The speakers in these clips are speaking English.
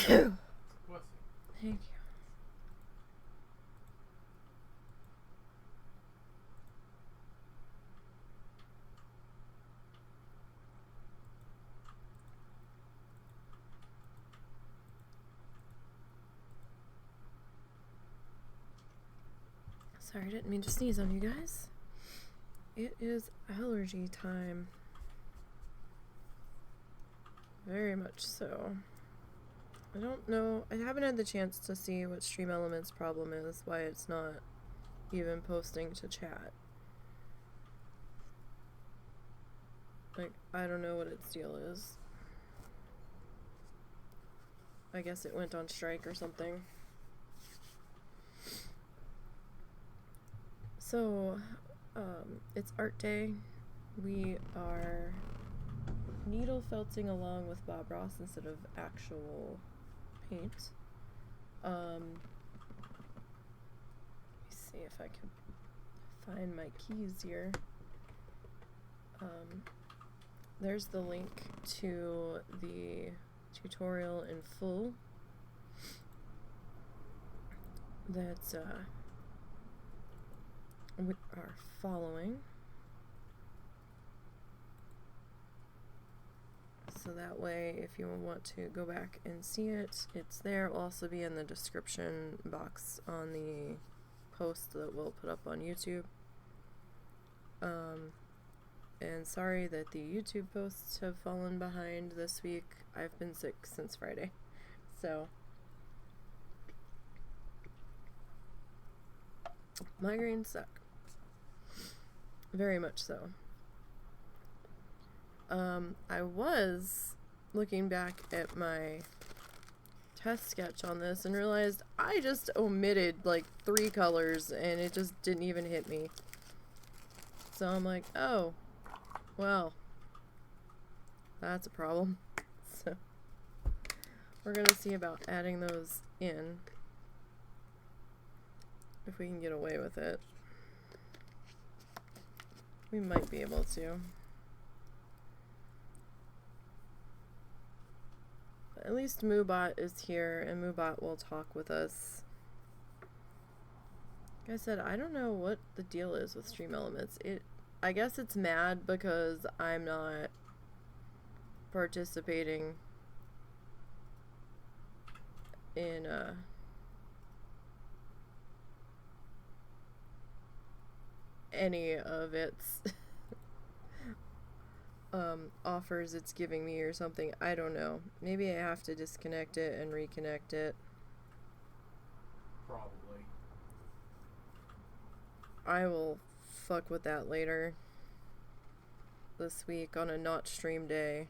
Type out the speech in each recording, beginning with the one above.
Thank you. Sorry, I didn't mean to sneeze on you guys. It is allergy time. Very much so. I don't know. I haven't had the chance to see what Stream Elements' problem is, why it's not even posting to chat. Like, I don't know what its deal is. I guess it went on strike or something. So, it's art day. We are needle felting along with Bob Ross instead of actual paint. Let me see if I can find my keys here. There's the link to the tutorial in full that we are following. So that way, if you want to go back and see it, it's there. It will also be in the description box on the post that we'll put up on YouTube. And sorry that the YouTube posts have fallen behind this week. I've been sick since Friday. So, migraines suck. Very much so. I was looking back at my test sketch on this and realized I just omitted like 3 colors and it just didn't even hit me. So I'm like, oh, well, that's a problem. So we're gonna see about adding those in if we can get away with it. We might be able to. At least Moobot is here, and Moobot will talk with us. Like I said, I don't know what the deal is with Stream Elements. I guess it's mad because I'm not participating in any of its offers it's giving me or something. I don't know. Maybe I have to disconnect it and reconnect it. Probably. I will fuck with that later this week on a not stream day.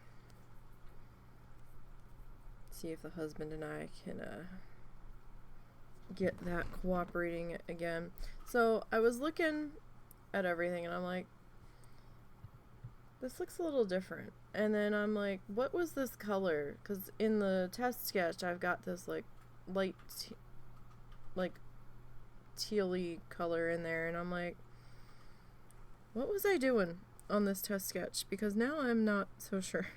See if the husband and I can get that cooperating again. So I was looking at everything and I'm like, this looks a little different. And then I'm like, what was this color? Because in the test sketch I've got this like light like tealy color in there, and I'm like, what was I doing on this test sketch? Because now I'm not so sure.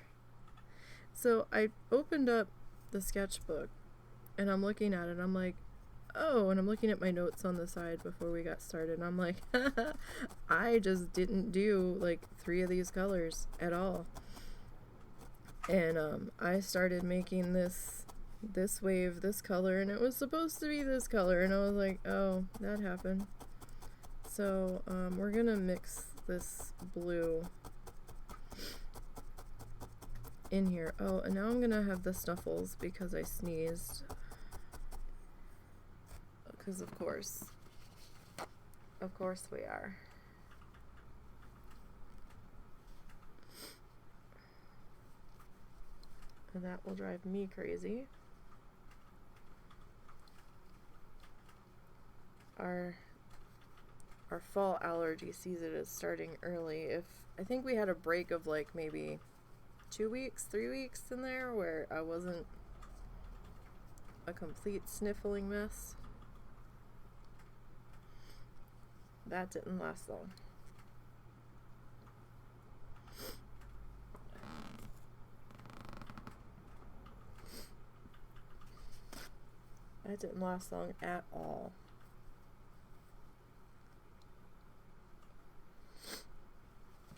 So I opened up the sketchbook and I'm looking at it. I'm like, oh, and I'm looking at my notes on the side before we got started, and I'm like, I just didn't do like 3 of these colors at all. And I started making this wave this color, and it was supposed to be this color, and I was like, oh, that happened. So we're gonna mix this blue in here. Oh, and now I'm gonna have the snuffles because I sneezed. Because of course we are. And that will drive me crazy. Our fall allergy season is starting early. I think we had a break of like maybe 2 weeks, 3 weeks in there where I wasn't a complete sniffling mess. That didn't last long. That didn't last long at all.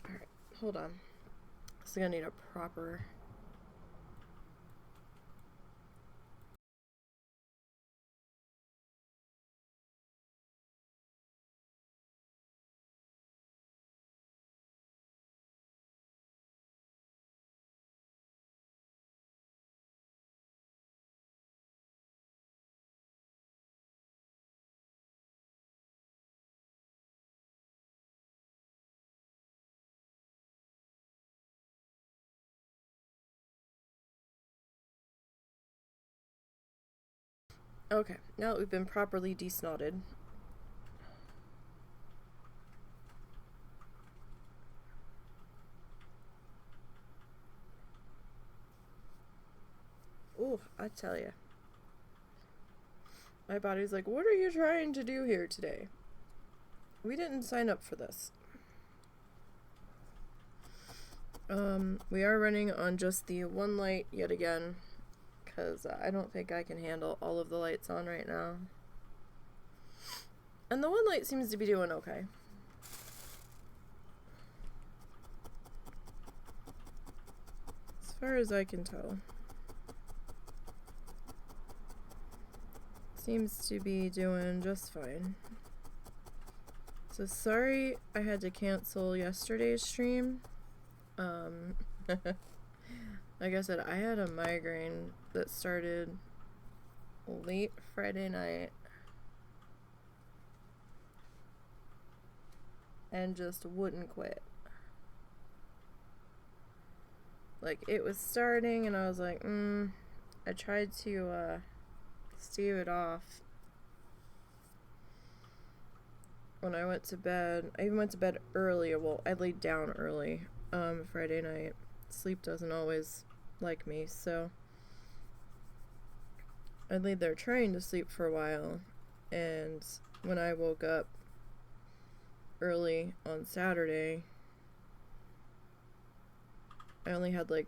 Alright, hold on. So I'm gonna need a proper... Okay, now that we've been properly desnotted, ooh, I tell ya, my body's like, what are you trying to do here today? We didn't sign up for this. We are running on just the one light yet again, because I don't think I can handle all of the lights on right now. And the one light seems to be doing okay. As far as I can tell. Seems to be doing just fine. So sorry I had to cancel yesterday's stream. Like I said, I had a migraine that started late Friday night and just wouldn't quit. Like, it was starting and I was like, I tried to stave it off when I went to bed. I even went to bed early. Well, I laid down early Friday night. Sleep doesn't always like me, so I laid there trying to sleep for a while, and when I woke up early on Saturday, I only had like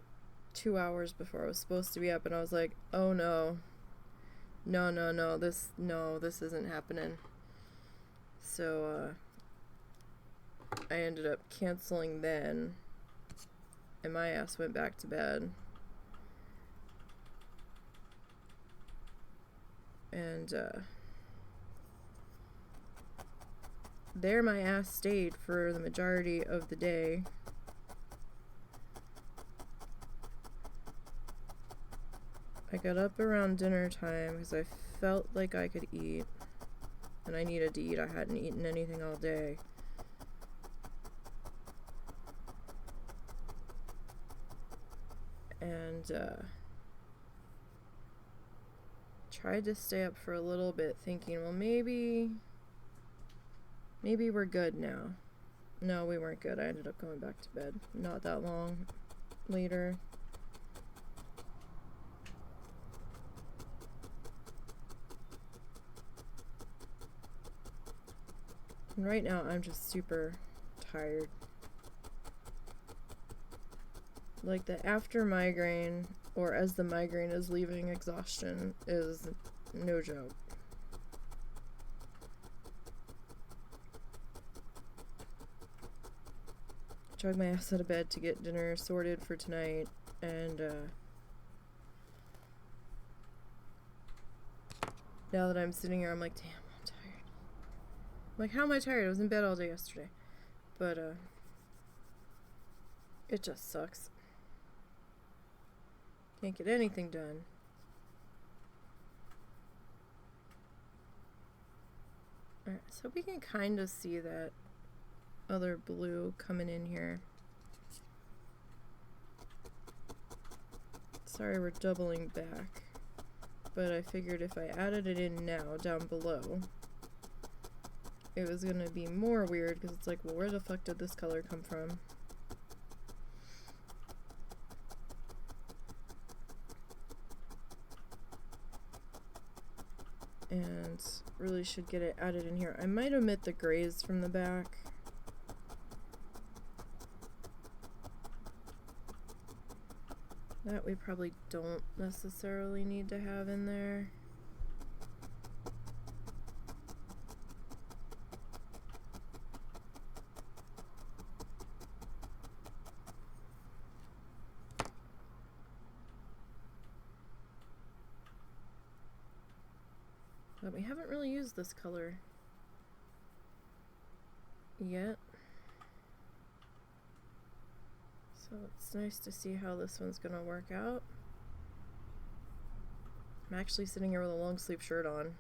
2 hours before I was supposed to be up, and I was like, oh no, this isn't happening. So I ended up canceling then, and my ass went back to bed. And there my ass stayed for the majority of the day. I got up around dinner time because I felt like I could eat, and I needed to eat. I hadn't eaten anything all day. And tried to stay up for a little bit, thinking, well, maybe we're good now. No, we weren't good. I ended up going back to bed not that long later. And right now I'm just super tired. Like, the after migraine, or as the migraine is leaving, exhaustion is no joke. Dragged my ass out of bed to get dinner sorted for tonight, and now that I'm sitting here, I'm like, damn, I'm tired. I'm like, how am I tired? I was in bed all day yesterday. But it just sucks. Can't get anything done. Alright, so we can kind of see that other blue coming in here. Sorry we're doubling back, but I figured if I added it in now down below, it was gonna be more weird, because it's like, well, where the fuck did this color come from? And really should get it added in here. I might omit the grays from the back. That we probably don't necessarily need to have in there. But we haven't really used this color yet. So it's nice to see how this one's gonna work out. I'm actually sitting here with a long sleeve shirt on,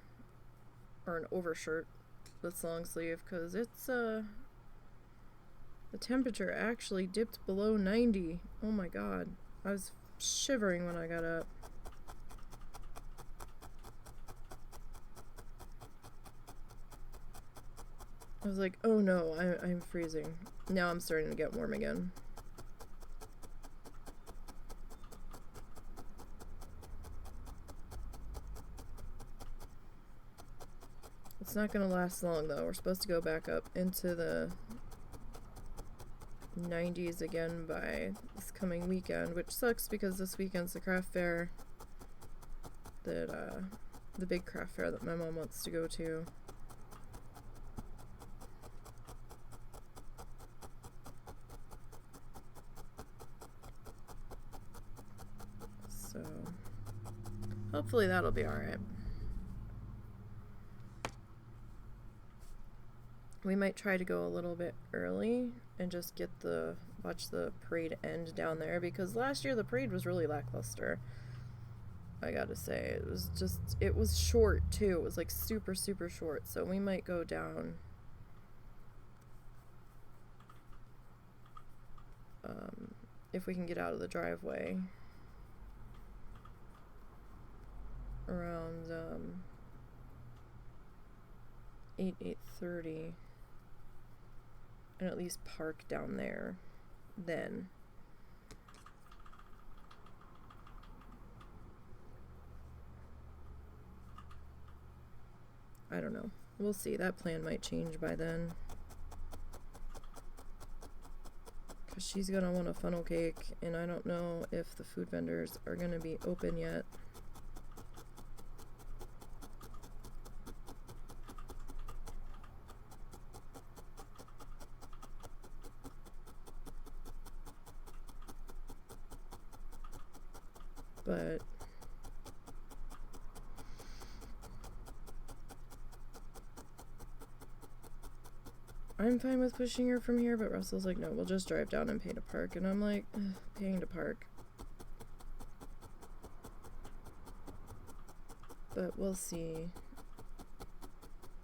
or an overshirt that's long sleeve, because it's the temperature actually dipped below 90. Oh my god, I was shivering when I got up. I was like, oh no, I'm freezing. Now I'm starting to get warm again. It's not gonna last long though. We're supposed to go back up into the 90s again by this coming weekend, which sucks because this weekend's the craft fair that, the big craft fair that my mom wants to go to. So, hopefully that'll be alright. We might try to go a little bit early and just get watch the parade end down there, because last year the parade was really lackluster. I gotta say, it was short too. It was like super, super short. So we might go down if we can get out of the driveway around 8:30. And at least park down there then. I don't know. We'll see. That plan might change by then. Because she's gonna want a funnel cake, and I don't know if the food vendors are gonna be open yet. But I'm fine with pushing her from here, but Russell's like, no, we'll just drive down and pay to park. And I'm like, paying to park. But we'll see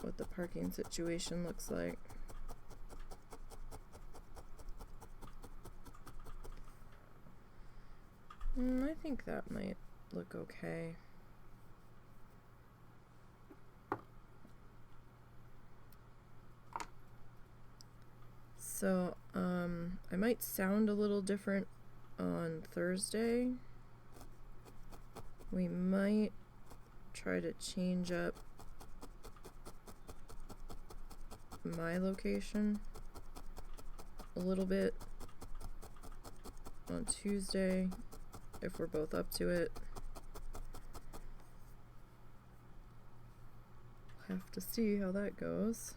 what the parking situation looks like. I think that might look okay. So, I might sound a little different on Thursday. We might try to change up my location a little bit on Tuesday, if we're both up to it. Have to see how that goes.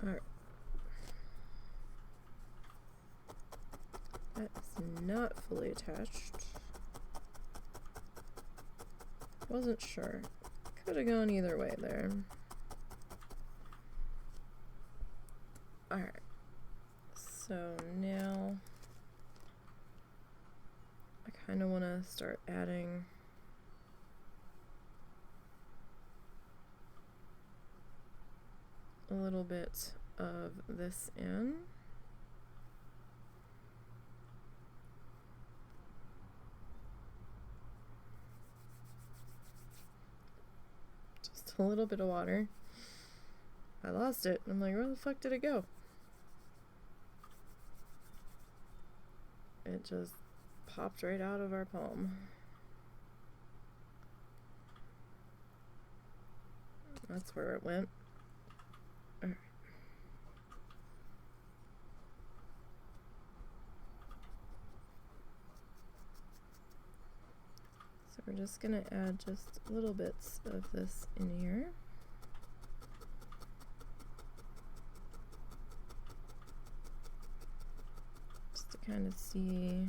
Alright. That is not fully attached. Wasn't sure. Could have gone either way there. Alright. So now I kind of want to start adding a little bit of this in. Just a little bit of water. I lost it. I'm like, where the fuck did it go? It just popped right out of our palm. That's where it went. Alright. we're just gonna add just little bits of this in here. Just to kind of see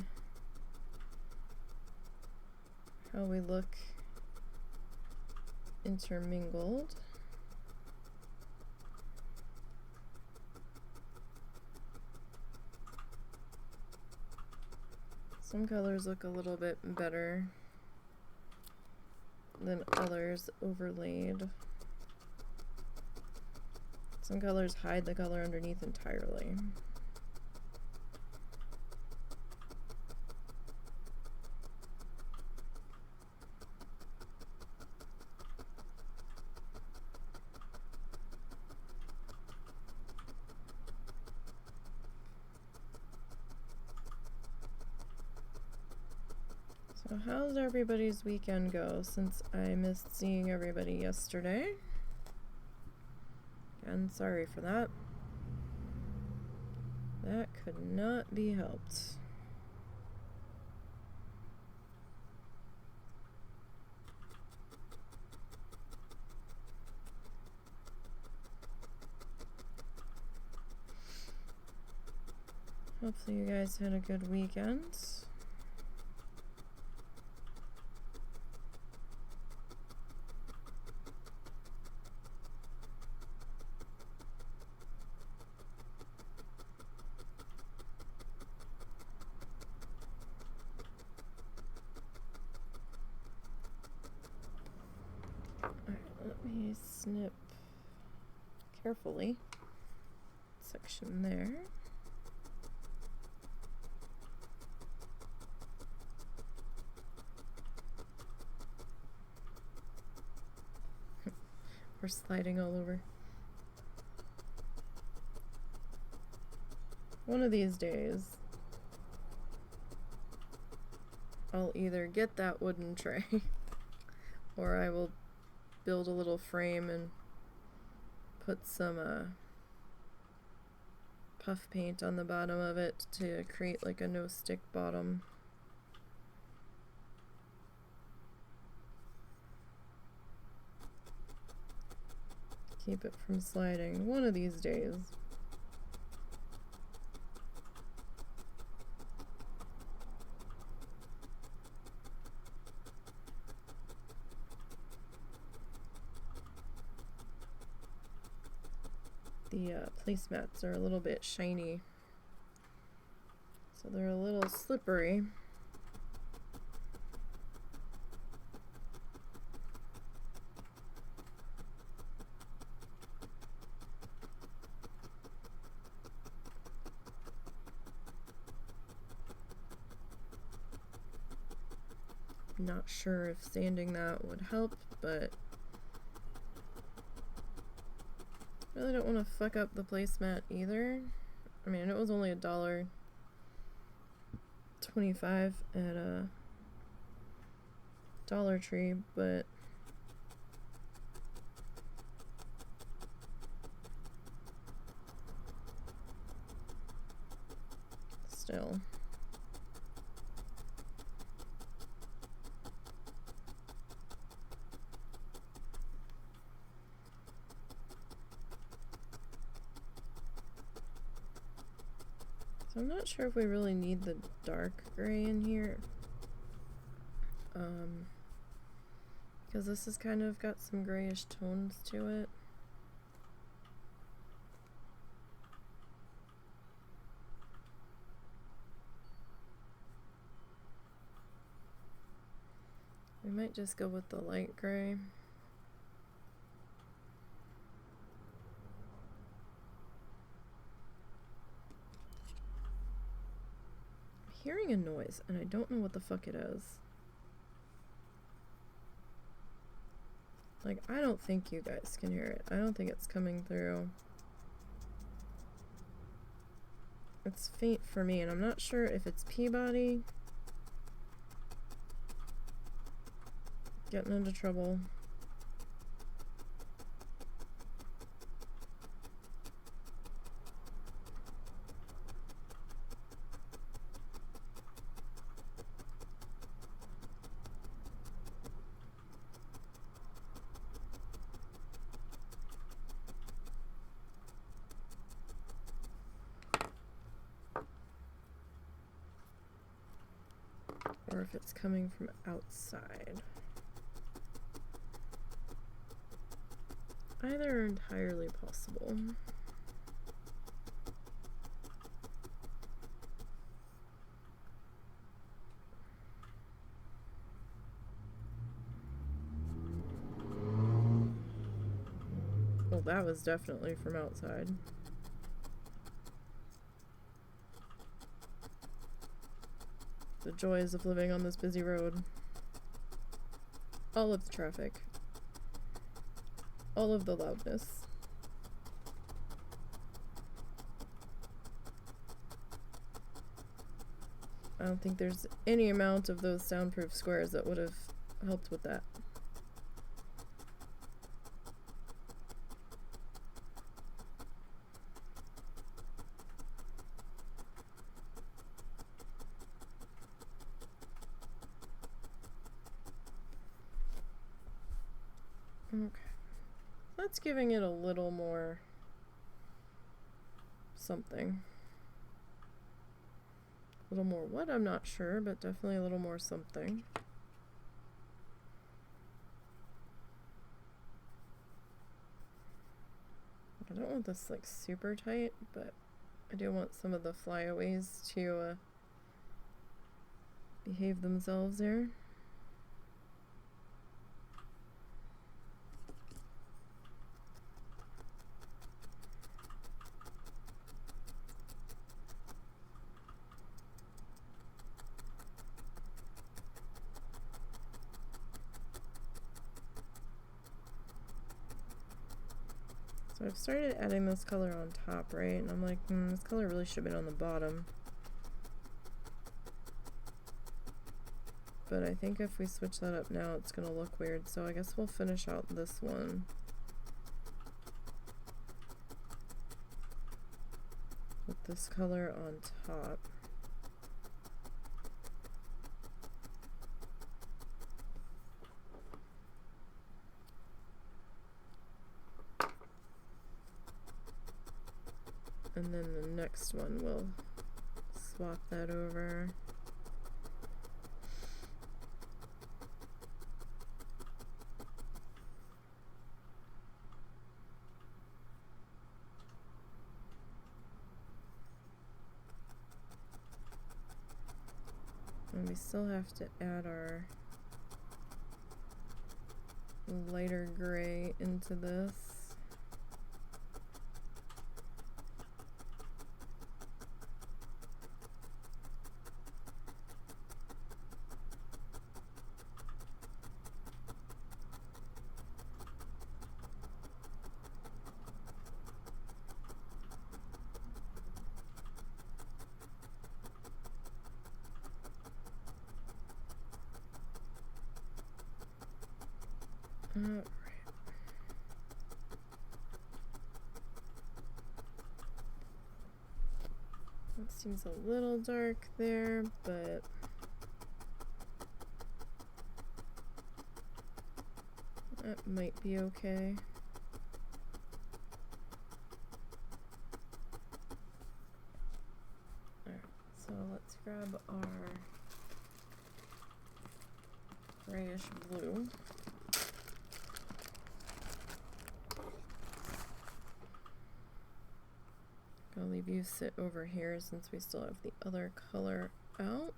how we look intermingled. Some colors look a little bit better than others overlaid. Some colors hide the color underneath entirely. So how's everybody's weekend go, since I missed seeing everybody yesterday? And sorry for that. That could not be helped. Hopefully you guys had a good weekend. Snip carefully section there. We're sliding all over. One of these days I'll either get that wooden tray or I will build a little frame and put some puff paint on the bottom of it to create like a no stick bottom. Keep it from sliding one of these days. The placemats are a little bit shiny, so they're a little slippery. Not sure if sanding that would help, but I really don't want to fuck up the placemat either. I mean, it was only $1.25 at a Dollar Tree, but still. So I'm not sure if we really need the dark gray in here, because this has kind of got some grayish tones to it. We might just go with the light gray. Hearing a noise and I don't know what the fuck it is. Like, I don't think you guys can hear it. I don't think it's coming through. It's faint for me, and I'm not sure if it's Peabody getting into trouble. if it's coming from outside. Either are entirely possible. Well, that was definitely from outside. The joys of living on this busy road. All of the traffic. All of the loudness. I don't think there's any amount of those soundproof squares that would have helped with that. Okay. That's giving it a little more something. A little more what? I'm not sure, but definitely a little more something. I don't want this like super tight, but I do want some of the flyaways to behave themselves there. So I've started adding this color on top, right? And I'm like, this color really should have been on the bottom. But I think if we switch that up now, it's gonna look weird. So I guess we'll finish out this one with this color on top. And then the next one, we'll swap that over. And we still have to add our lighter gray into this. Alright. That seems a little dark there, but that might be okay. Alright, so let's grab our grayish blue. I'll leave you sit over here since we still have the other color out.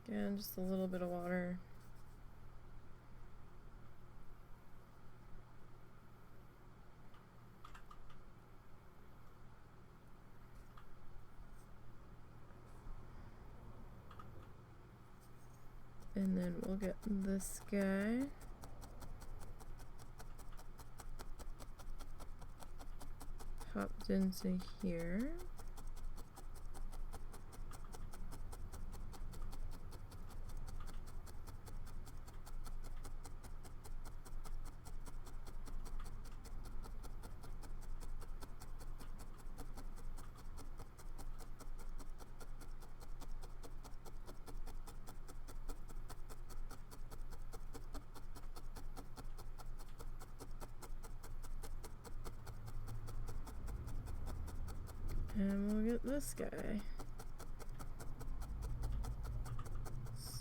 Again, just a little bit of water. And then we'll get this guy. Popped into here. And we'll get this guy.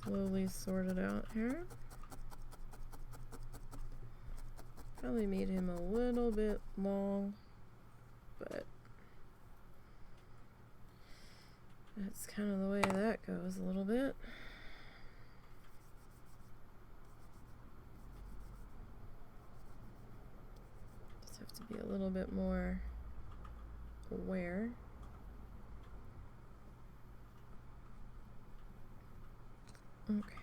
slowly sort it out here. Probably made him a little bit long, but that's kind of the way that goes a little bit. Just have to be a little bit more aware. Okay.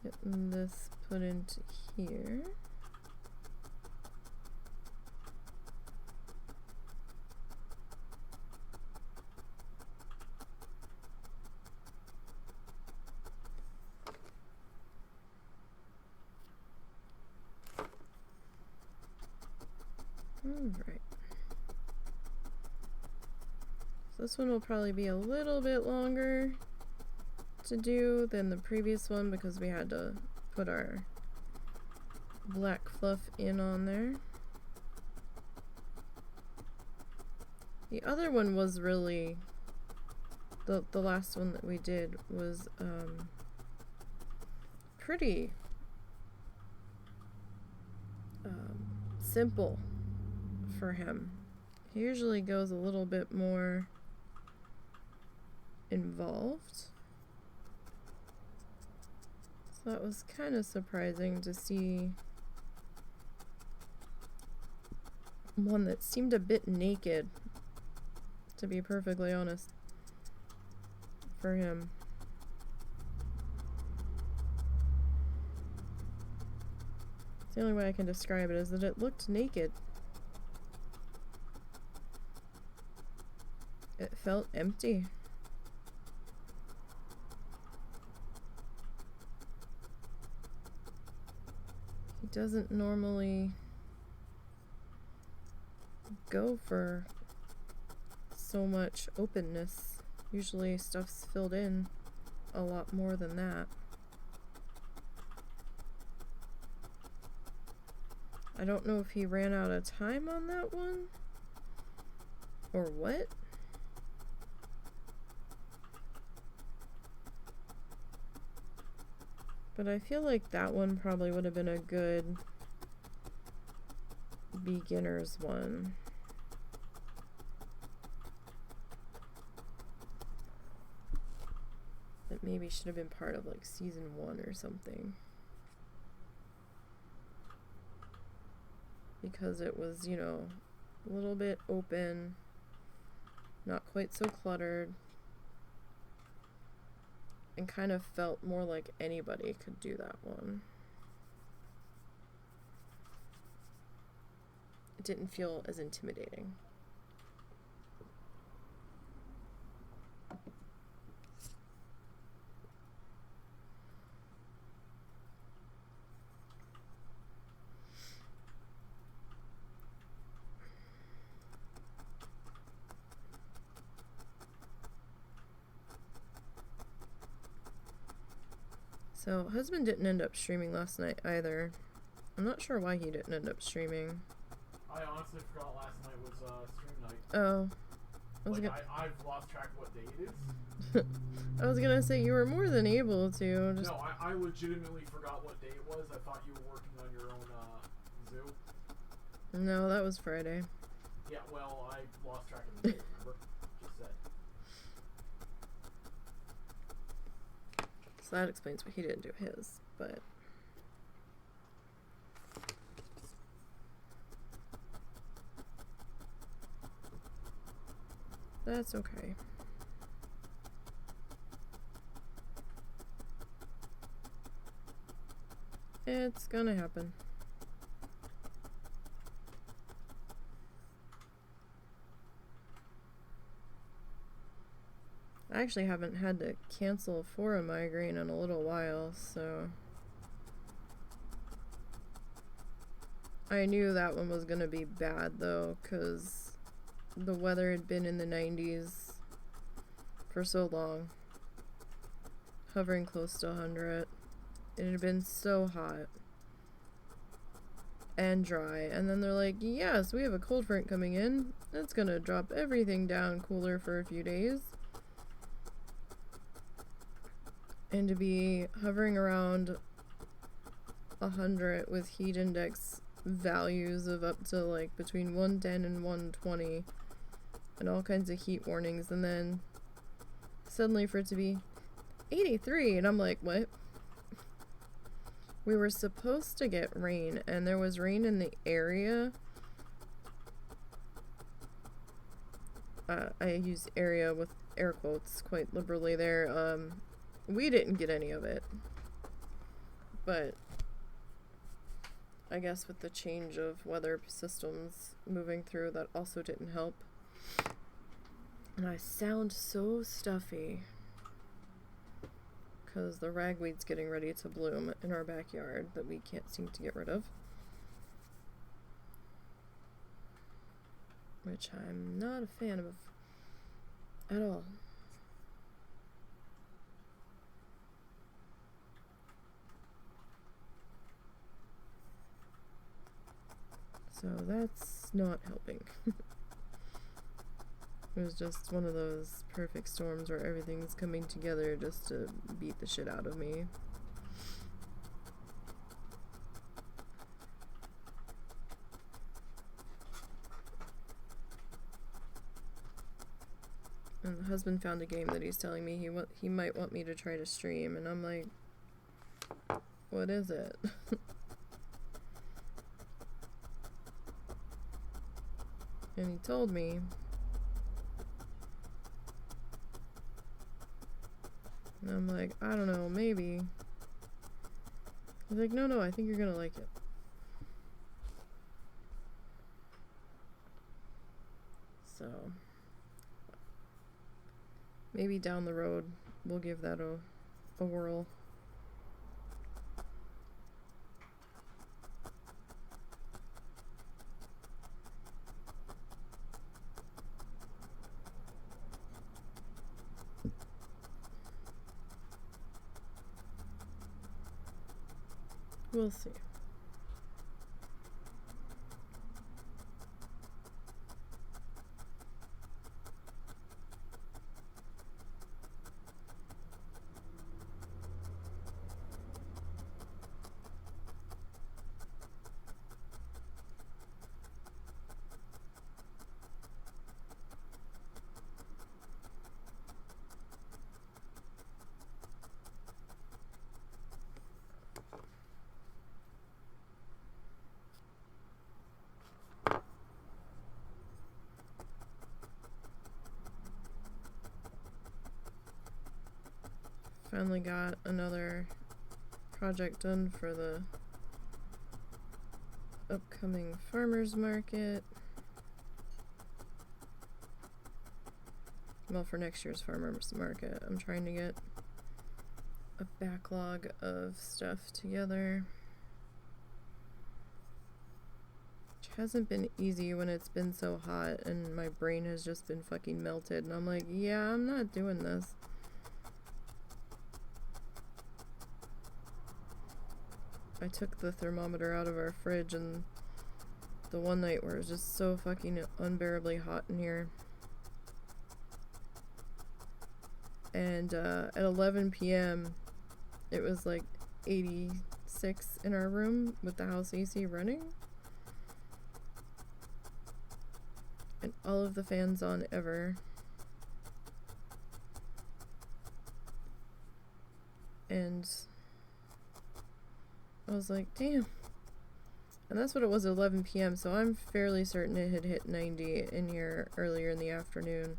Getting this put into here. Alright. So this one will probably be a little bit longer to do than the previous one because we had to put our black fluff in on there. The other one was really, the last one that we did was pretty simple for him. He usually goes a little bit more involved. So that was kind of surprising to see one that seemed a bit naked, to be perfectly honest, for him. The only way I can describe it is that it looked naked. It felt empty. He doesn't normally go for so much openness. Usually stuff's filled in a lot more than that. I don't know if he ran out of time on that one or what. But I feel like that one probably would have been a good beginner's one. That maybe should have been part of like season 1 or something. Because it was, you know, a little bit open, not quite so cluttered, and kind of felt more like anybody could do that one. It didn't feel as intimidating. So, husband didn't end up streaming last night either. I'm not sure why he didn't end up streaming. I honestly forgot last night was stream night. Oh. I've lost track of what day it is. I was gonna say you were more than able to. Just... No, I legitimately forgot what day it was. I thought you were working on your own Zoom. No, that was Friday. Yeah, well, I lost track of the day, remember? Just said. So that explains why he didn't do his, but... That's okay. It's gonna happen. I actually haven't had to cancel for a migraine in a little while, so... I knew that one was gonna be bad though, because the weather had been in the 90s for so long, hovering close to 100. It had been so hot and dry, and then they're like, yes, we have a cold front coming in. It's gonna drop everything down cooler for a few days. and to be hovering around 100 with heat index values of up to like between 110 and 120 and all kinds of heat warnings, and then suddenly for it to be 83, and I'm like, what? We were supposed to get rain, and there was rain in the area. I use area with air quotes quite liberally there. We didn't get any of it, but I guess with the change of weather systems moving through, that also didn't help. And I sound so stuffy because the ragweed's getting ready to bloom in our backyard that we can't seem to get rid of, which I'm not a fan of at all. So that's not helping. It was just one of those perfect storms where everything's coming together just to beat the shit out of me. And the husband found a game that he's telling me he might want me to try to stream, and I'm like, what is it? And he told me, and I'm like, I don't know, maybe. He's like, no, I think you're gonna like it. So, maybe down the road we'll give that a whirl. We'll see. Finally got another project done for the upcoming farmers market. Well, for next year's farmers market, I'm trying to get a backlog of stuff together, which hasn't been easy when it's been so hot and my brain has just been fucking melted, and I'm like, yeah, I'm not doing this. I took the thermometer out of our fridge, and the one night where it was just so fucking unbearably hot in here, and at 11 p.m. it was like 86 in our room with the house AC running and all of the fans on ever, and I was like, damn. And that's what it was at 11 p.m., so I'm fairly certain it had hit 90 in here earlier in the afternoon.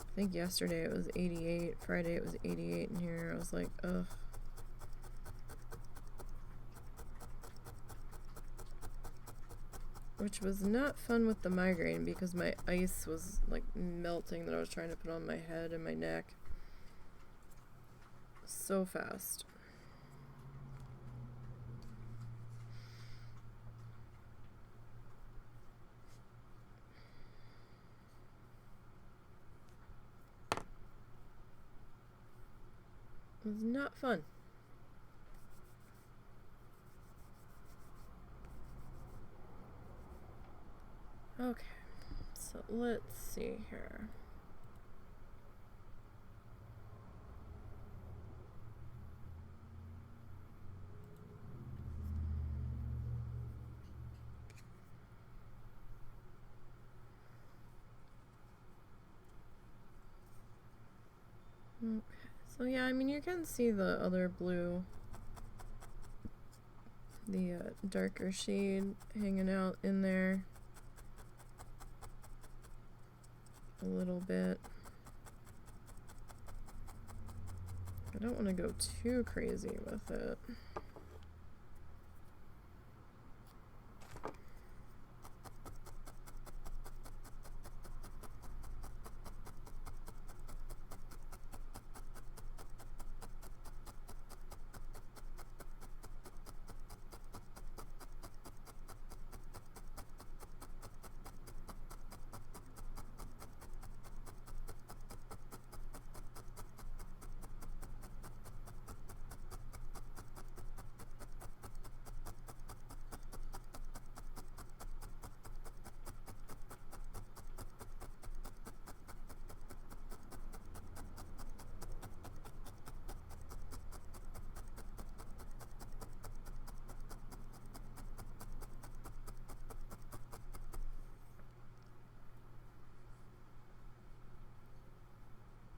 I think yesterday it was 88, Friday it was 88 in here. I was like, ugh. Which was not fun with the migraine because my ice was like melting that I was trying to put on my head and my neck so fast. It was not fun. Okay, So let's see here. Okay, so yeah, I mean, you can see the other blue, the darker shade hanging out in there a little bit. I don't want to go too crazy with it.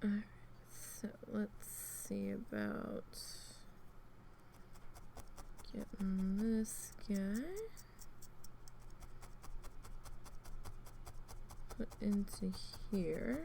Alright, so let's see about getting this guy put into here.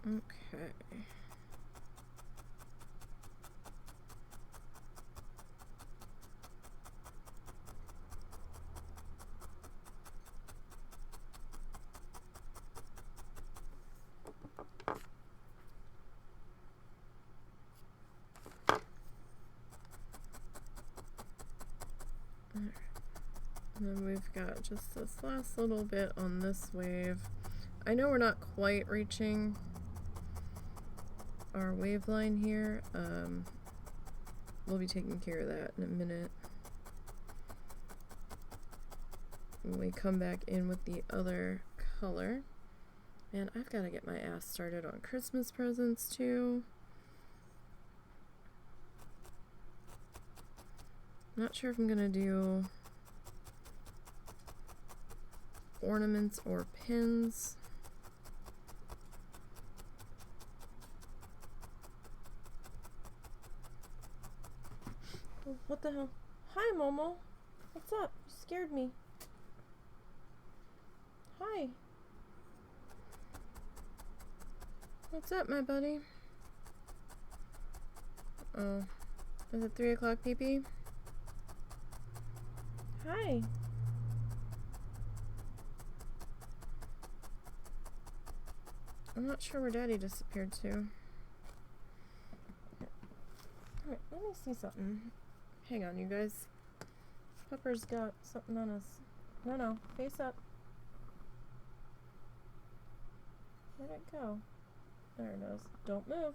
Okay. And then we've got just this last little bit on this wave. I know we're not quite reaching our wave line here. We'll be taking care of that in a minute when we come back in with the other color. And I've got to get my ass started on Christmas presents too. Not sure if I'm gonna do ornaments or pins. Oh, what the hell? Hi, Momo. What's up? You scared me. Hi. What's up, my buddy? Oh, is it 3 o'clock, PP? Hi. I'm not sure where Daddy disappeared to. Alright, let me see something. Hang on, you guys. Pepper's got something on us. No, face up. Where'd it go? There it is. Don't move.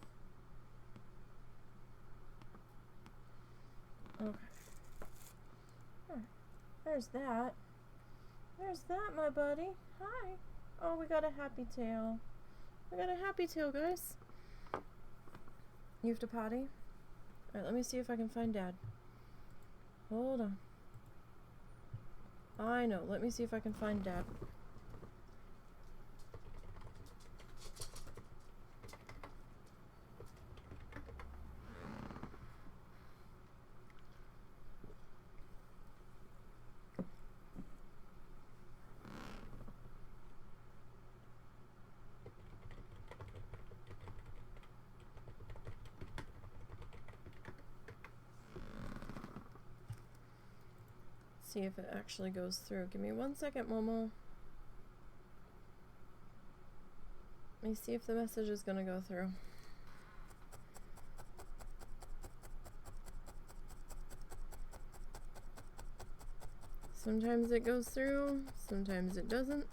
Okay. There. There's that. There's that, my buddy. Hi. Oh, we got a happy tail. We got a happy tail, guys. You have to potty? Alright, let me see if I can find Dad. Hold on. I know. Let me see if I can find Dad. See if it actually goes through. Give me 1 second, Momo. Let me see if the message is gonna go through. Sometimes it goes through, sometimes it doesn't.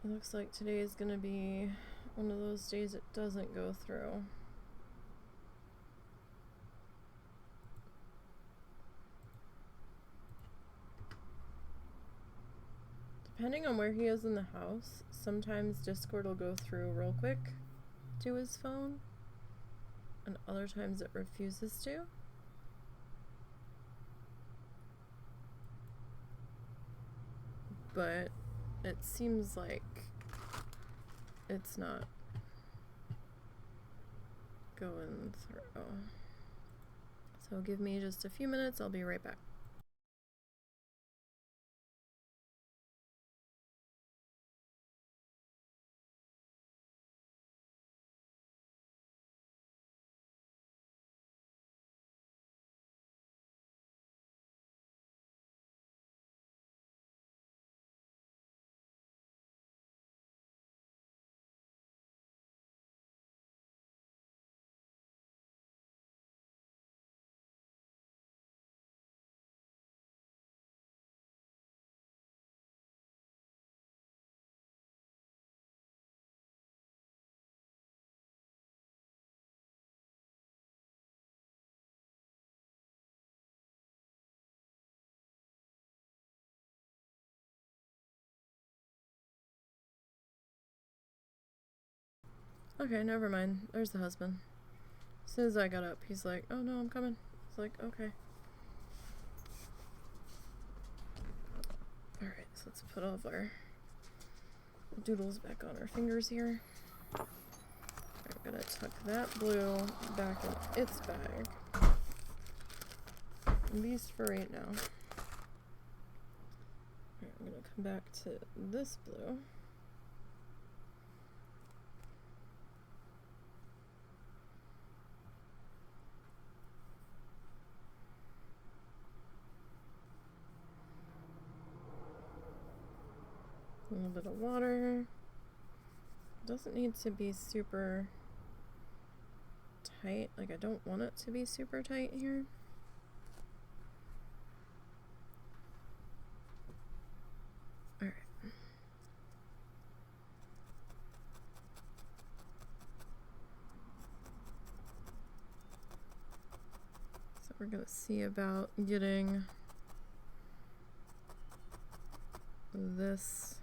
It looks like today is gonna be one of those days it doesn't go through. Depending on where he is in the house, sometimes Discord will go through real quick to his phone, and other times it refuses to. But it seems like it's not going through. So give me just a few minutes, I'll be right back. Okay, never mind. There's the husband. As soon as I got up, he's like, oh no, I'm coming. It's like, okay. Alright, so let's put all of our doodles back on our fingers here. I'm gonna tuck that blue back in its bag. At least for right now. Alright, I'm gonna come back to this blue. A little bit of water. Doesn't need to be super tight. Like, I don't want it to be super tight here. Alright. So we're gonna see about getting this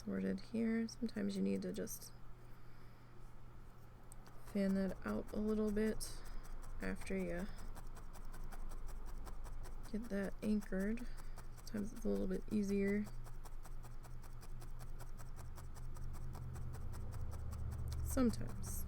sorted here. Sometimes you need to just fan that out a little bit after you get that anchored. Sometimes it's a little bit easier. Sometimes.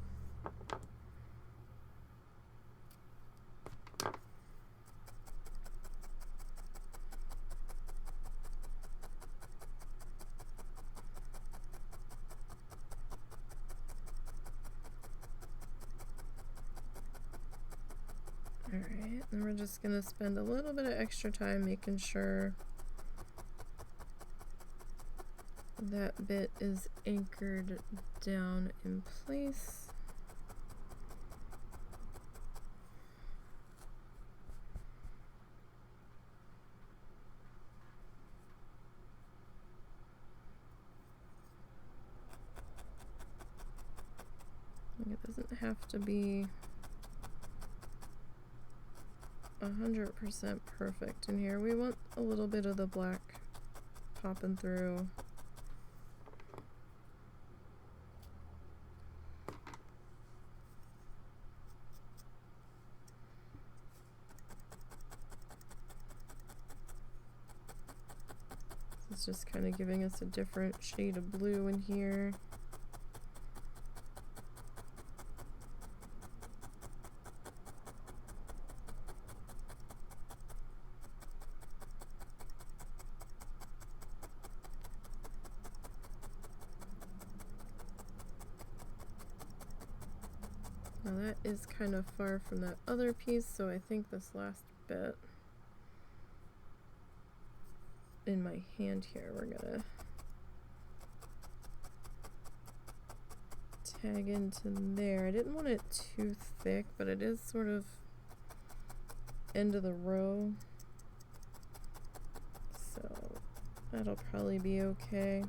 Alright, and we're just gonna spend a little bit of extra time making sure that bit is anchored down in place. It doesn't have to be 100% perfect in here. We want a little bit of the black popping through. It's just kind of giving us a different shade of blue in here. Now that is kind of far from that other piece, so I think this last bit in my hand here, we're gonna tag into there. I didn't want it too thick, but it is sort of end of the row, so that'll probably be okay.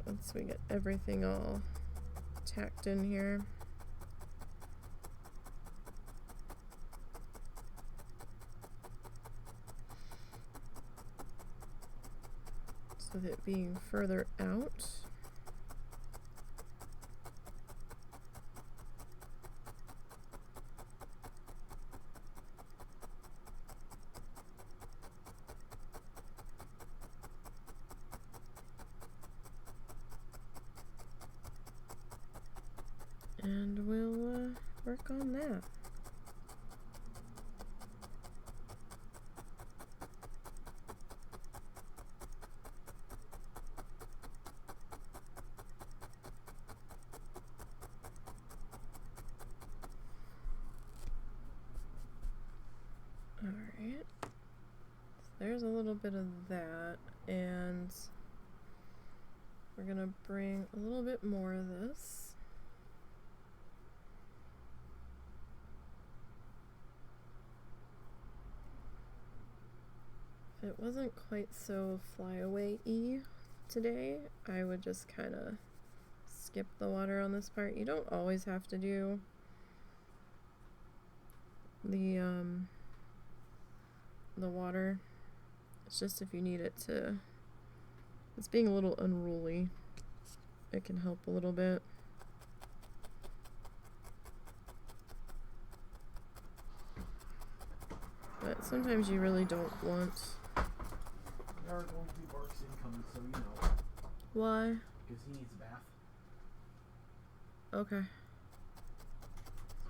Once we get everything all tacked in here. So with it being further out. And we'll work on that. Alright, so there's a little bit of that, and we're gonna bring a little bit more of this. If it wasn't quite so flyaway-y today, I would just kind of skip the water on this part. You don't always have to do the water. It's just if you need it to, it's being a little unruly, it can help a little bit. But sometimes you really don't want. There are going to be barks incoming, so you know. Why? Because he needs a bath. Okay.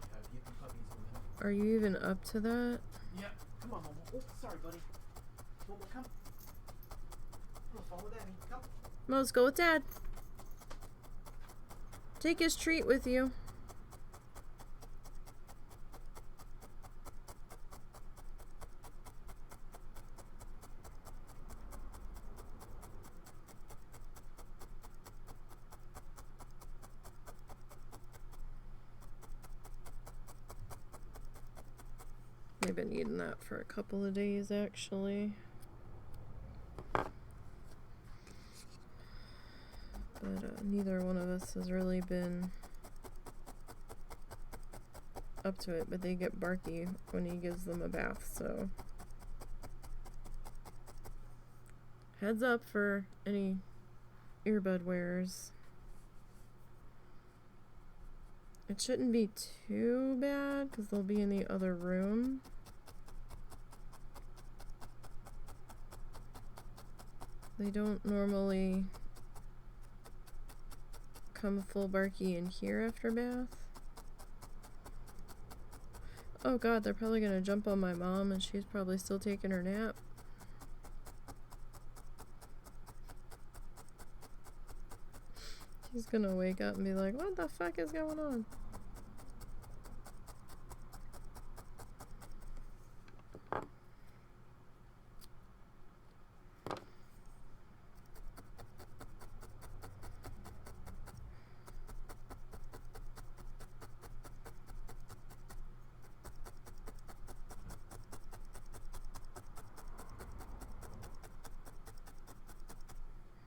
So give the puppies a minute. Are you even up to that? Yeah. Come on, Momo. Oh, sorry, buddy. Momo, come. Come on, follow Daddy. Come. Let's go with Dad. Take his treat with you. I've been eating that for a couple of days, actually. But neither one of us has really been up to it, but they get barky when he gives them a bath, so heads up for any earbud wearers. It shouldn't be too bad because they'll be in the other room. They don't normally come full barky in here after bath. Oh god, they're probably gonna jump on my mom and she's probably still taking her nap. She's gonna wake up and be like, what the fuck is going on?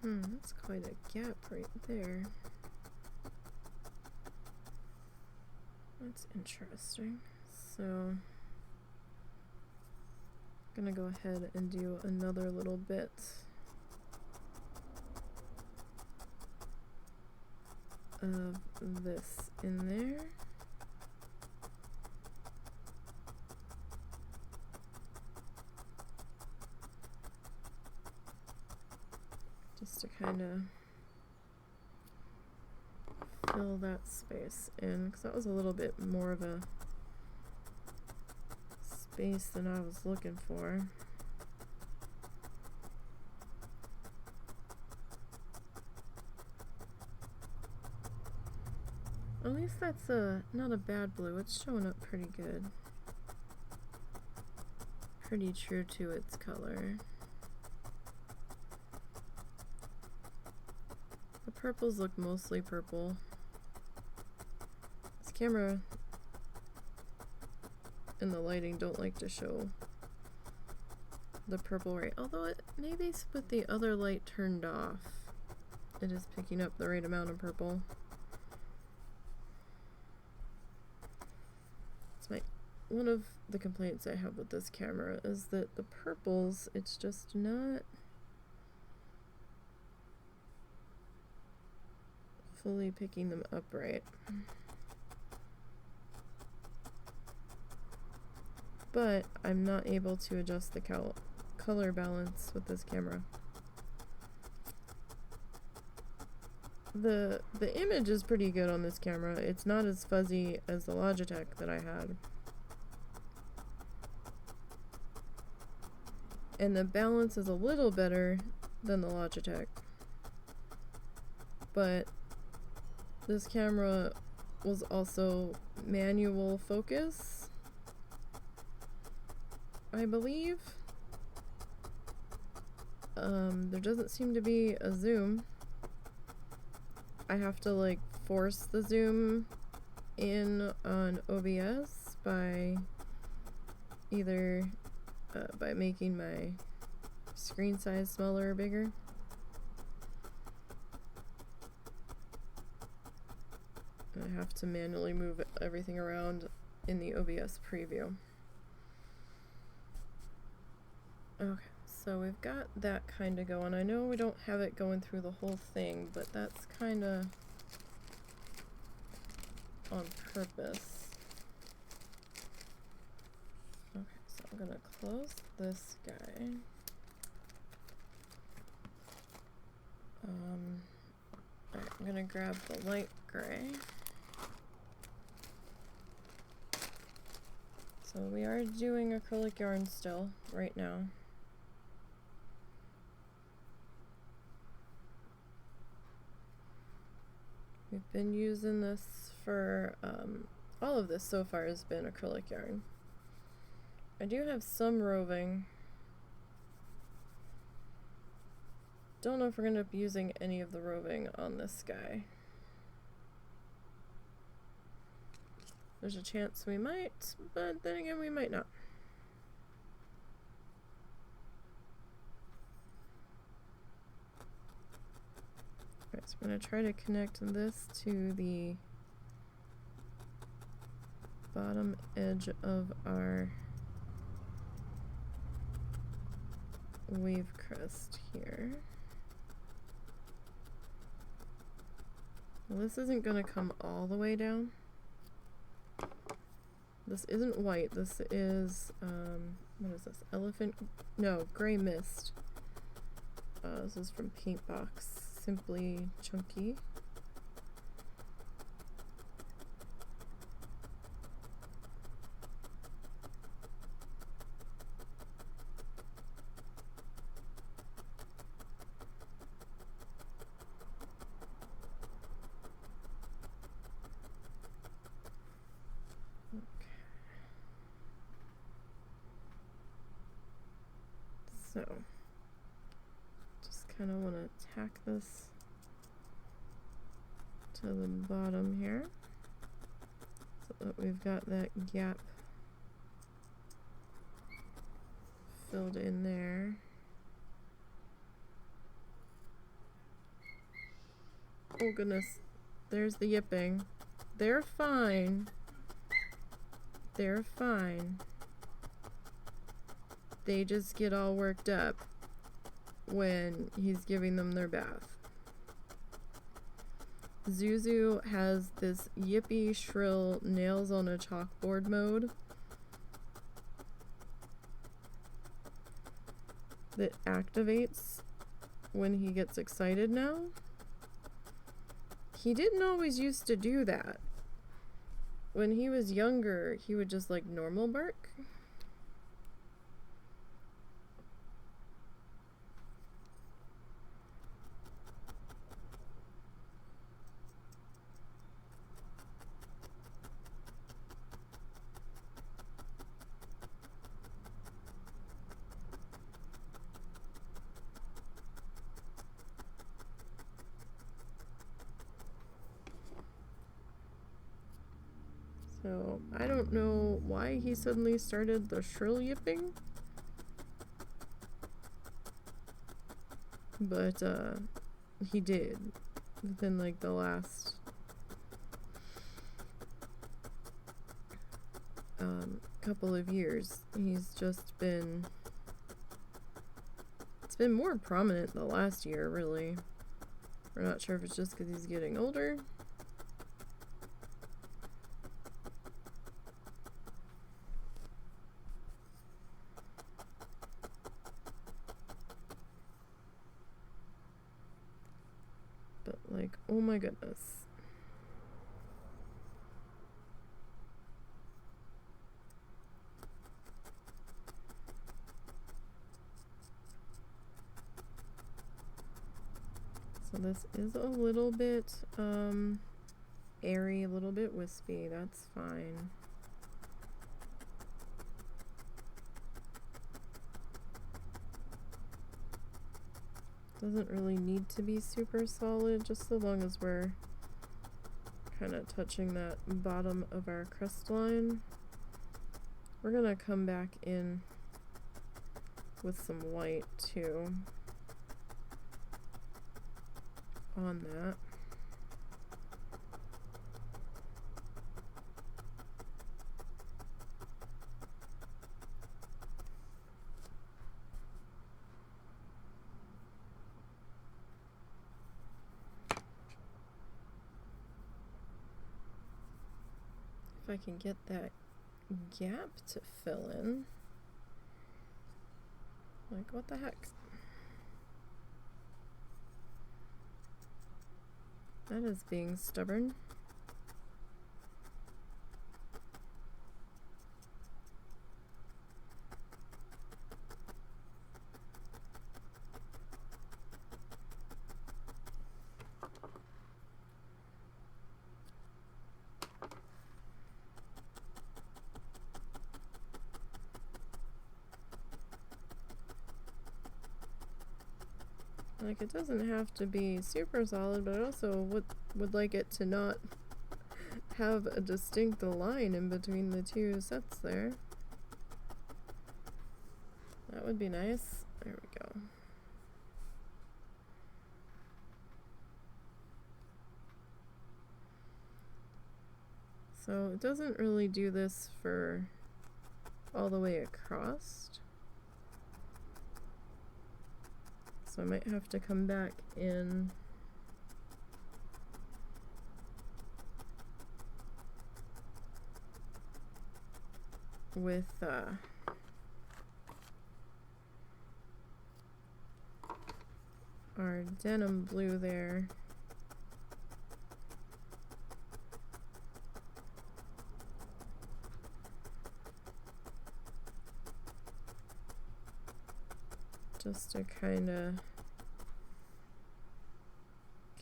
That's quite a gap right there. That's interesting. So, I'm gonna go ahead and do another little bit of this in there. Just to kind of fill that space in, because that was a little bit more of a space than I was looking for. At least that's not a bad blue. It's showing up pretty good. Pretty true to its color. The purples look mostly purple. This camera and the lighting don't like to show the purple right. Although it maybe with the other light turned off, it is picking up the right amount of purple. One of the complaints I have with this camera is that the purples, it's just not fully picking them up right. But I'm not able to adjust the color balance with this camera. The image is pretty good on this camera. It's not as fuzzy as the Logitech that I had. And the balance is a little better than the Logitech. But this camera was also manual focus, I believe. There doesn't seem to be a zoom. I have to like force the zoom in on OBS by either by making my screen size smaller or bigger. I have to manually move everything around in the OBS preview. Okay, so we've got that kind of going. I know we don't have it going through the whole thing, but that's kind of on purpose. Okay, so I'm gonna close this guy. Alright, I'm gonna grab the light gray. So we are doing acrylic yarn still, right now. We've been using this for, all of this so far has been acrylic yarn. I do have some roving. Don't know if we're going to be using any of the roving on this guy. There's a chance we might, but then again we might not. Alright, so I'm going to try to connect this to the bottom edge of our wave crest here. Well, this isn't going to come all the way down. This isn't white. This is, what is this? Gray Mist. This is from Paintbox. Simply Chunky. So, just kind of want to tack this to the bottom here so that we've got that gap filled in there. Oh goodness, there's the yipping. They're fine. They're fine. They just get all worked up when he's giving them their bath. Zuzu has this yippy, shrill, nails on a chalkboard mode that activates when he gets excited now. He didn't always used to do that. When he was younger, he would just like normal bark. So, I don't know why he suddenly started the shrill yipping. But, he did. Within, like, the last... couple of years. He's just been... It's been more prominent the last year, really. We're not sure if it's just because he's getting older. But, like, oh my goodness. So this is a little bit, airy, a little bit wispy. That's fine. Doesn't really need to be super solid, just so long as we're kind of touching that bottom of our crest line. We're gonna come back in with some white too on that. If I can get that gap to fill in. Like, what the heck? That is being stubborn. Like, it doesn't have to be super solid, but I also would like it to not have a distinct line in between the two sets there. That would be nice. There we go. So it doesn't really do this for all the way across. So I might have to come back in with our denim blue there. Just to kind of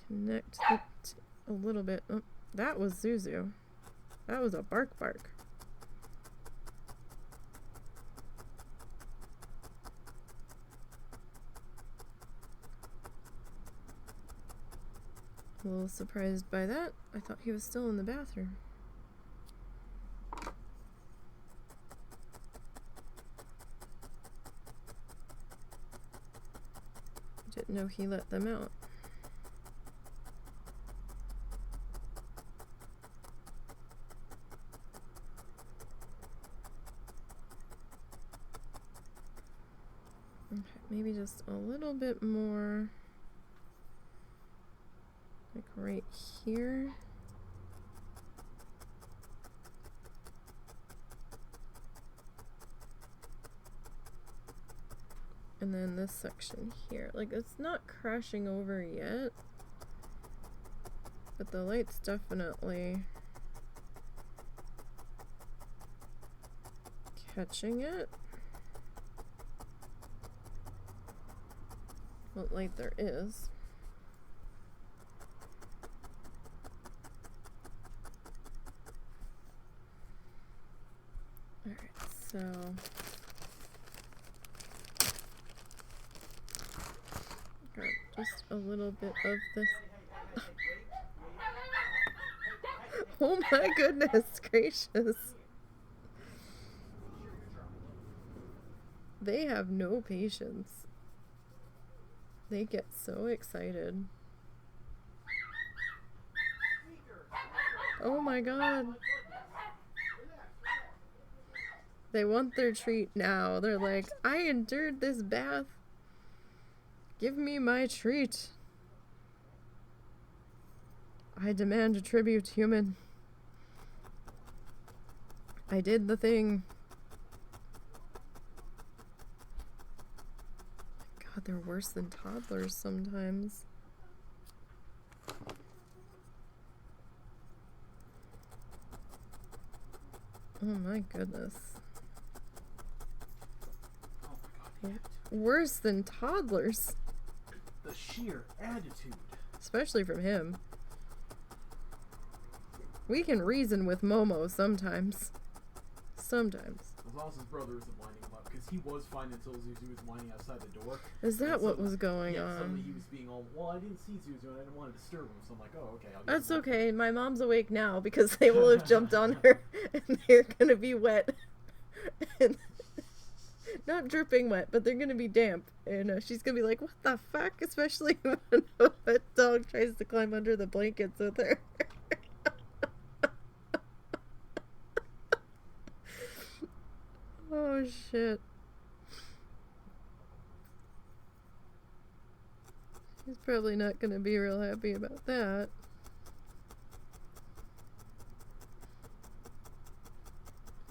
connect it a little bit. Oh, that was Zuzu. That was a bark. A little surprised by that. I thought he was still in the bathroom. Didn't know he let them out. Okay, maybe just a little bit more, like right here. And then this section here. Like, it's not crashing over yet, but the light's definitely catching it. What light there is. Alright, so just a little bit of this. Oh my goodness gracious. They have no patience. They get so excited. Oh my god. They want their treat now. They're like, I endured this bath. Give me my treat. I demand a tribute, human. I did the thing. God, they're worse than toddlers sometimes. Oh my goodness. Oh my god. Worse than toddlers. The sheer attitude. Especially from him. We can reason with Momo sometimes. Sometimes. As long as his brother isn't winding him up, because he was fine until Zuzu was whining outside the door. Is that what was going on? Suddenly he was being all, well, I didn't see Zuzu and I didn't want to disturb him, so I'm like, oh, okay. That's okay. My mom's awake now because they will have jumped on her and they're gonna be wet. And not dripping wet, but they're gonna be damp. And she's gonna be like, what the fuck? Especially when a dog tries to climb under the blankets with her. Oh shit. He's probably not gonna be real happy about that.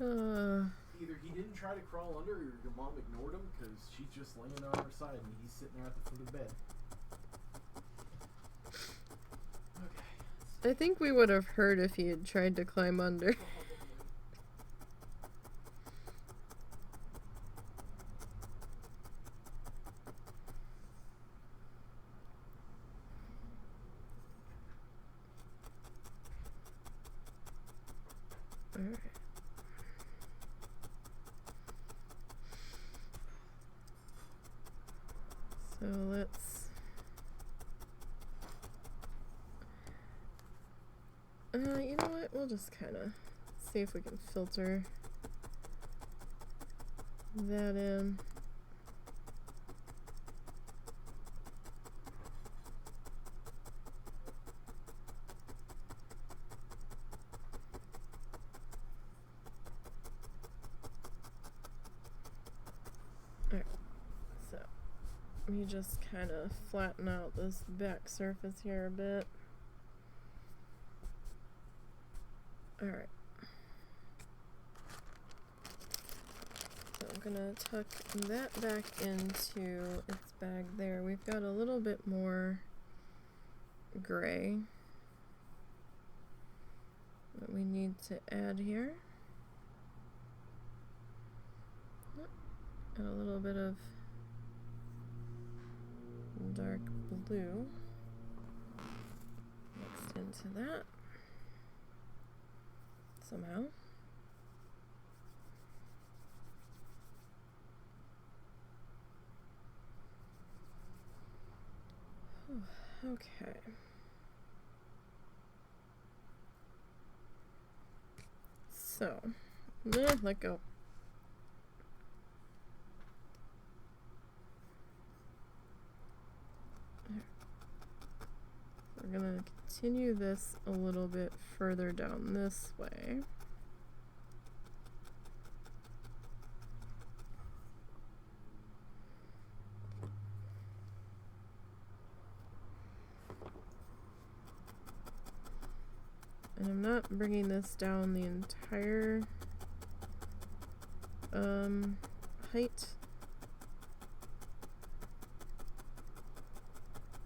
Either he didn't try to crawl under or your mom ignored him because she's just laying on her side and he's sitting there at the foot of the bed. Okay. I think we would have heard if he had tried to climb under. Alright. So let's... you know what? We'll just kind of see if we can filter that in. Alright, so let me just kind of flatten out this back surface here a bit. Alright. So I'm gonna tuck that back into its bag there. We've got a little bit more gray that we need to add here. And a little bit of dark blue mixed into that somehow. Okay. So, let go. We're gonna continue this a little bit further down this way. And I'm not bringing this down the entire height.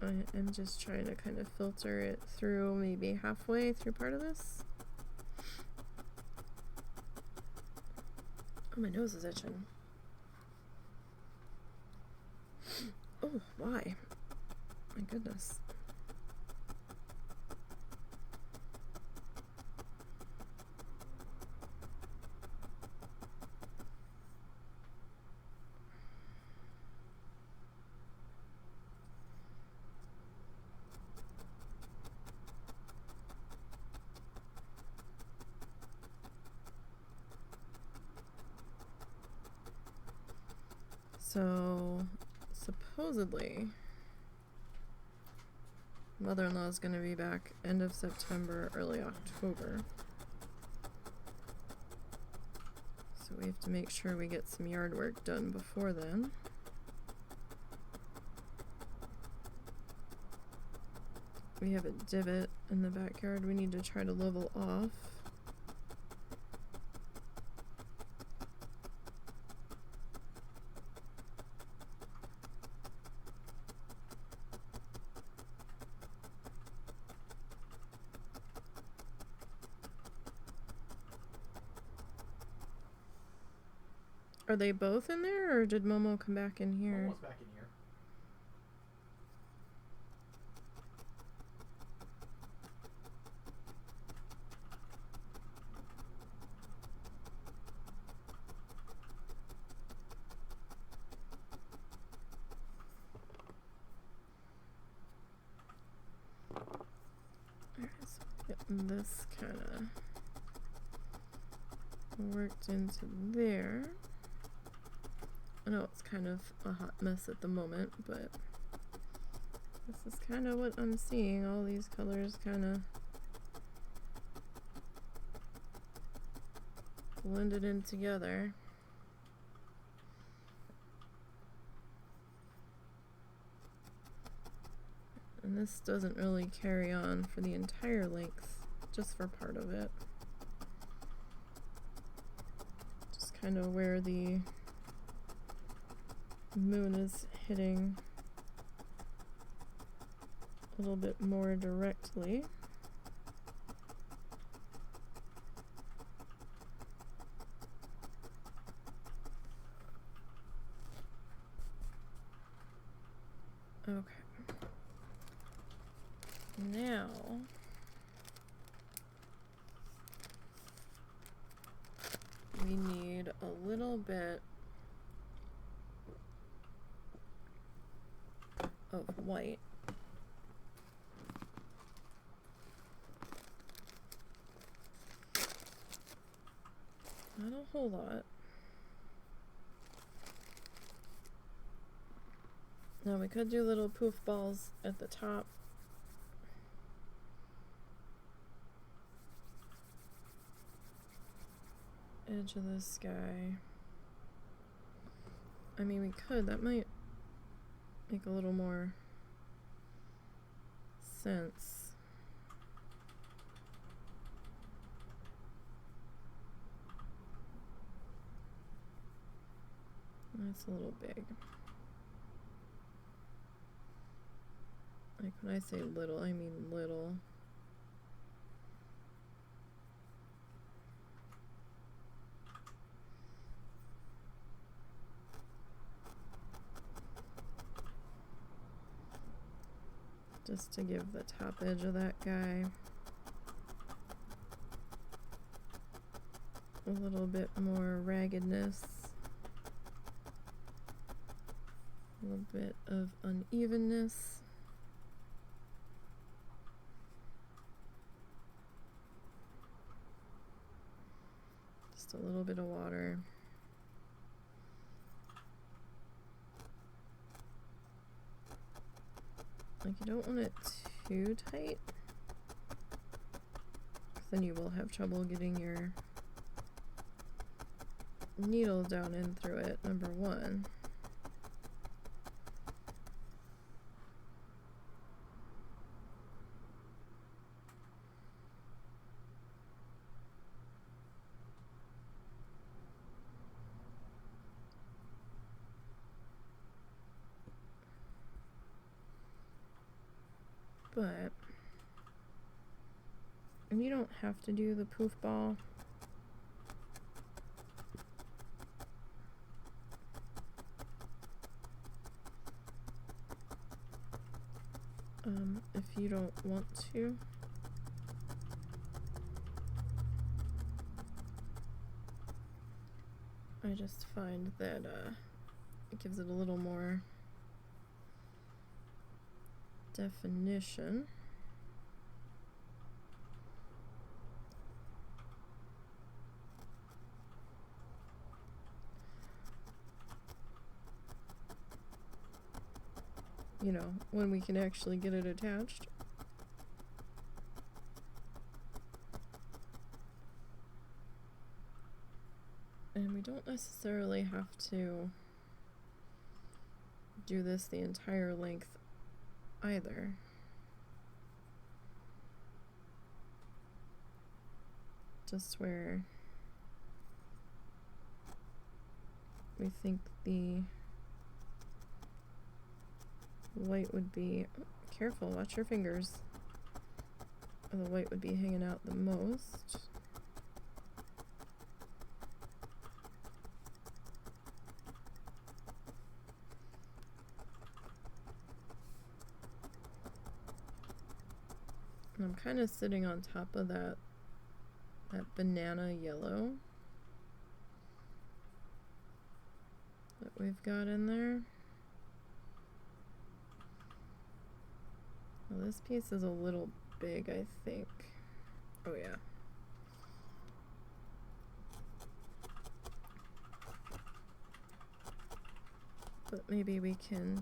I'm just trying to kind of filter it through maybe halfway through part of this. Oh, my nose is itching. Oh, why? My goodness. So supposedly mother-in-law is going to be back end of September, early October. So we have to make sure we get some yard work done before then. We have a divot in the backyard we need to try to level off. Are they both in there, or did Momo come back in here? Momo's back in here. Alright, so getting this kind of worked into there. I know it's kind of a hot mess at the moment, but this is kind of what I'm seeing. All these colors kind of blended in together. And this doesn't really carry on for the entire length, just for part of it. Just kind of where the moon is hitting a little bit more directly. Okay. Now we need a little bit of white. Not a whole lot. Now we could do little poof balls at the top. Edge of the sky. I mean, we could. That might make a little more sense. That's a little big. Like when I say little, I mean little. Just to give the top edge of that guy a little bit more raggedness, a little bit of unevenness. Just a little bit of water. Like, you don't want it too tight, 'cause then you will have trouble getting your needle down in through it, number one. But, and you don't have to do the poof ball. If you don't want to. I just find that it gives it a little more definition. you know, when we can actually get it attached. And we don't necessarily have to do this the entire length either. Just where we think the white would be, oh, careful, watch your fingers. The white would be hanging out the most. And I'm kind of sitting on top of that banana yellow that we've got in there. Well, this piece is a little big, I think. Oh yeah. But maybe we can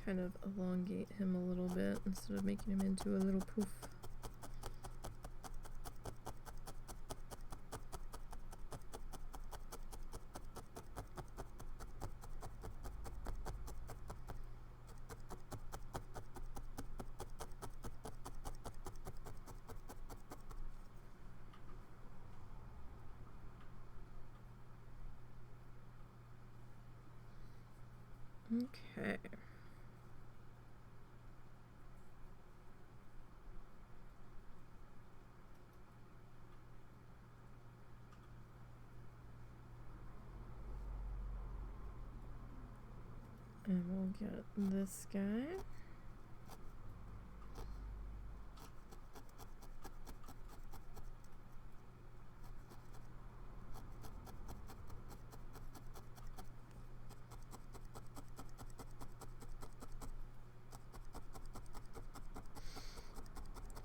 kind of elongate him a little bit instead of making him into a little poof. Okay. And we'll get this guy.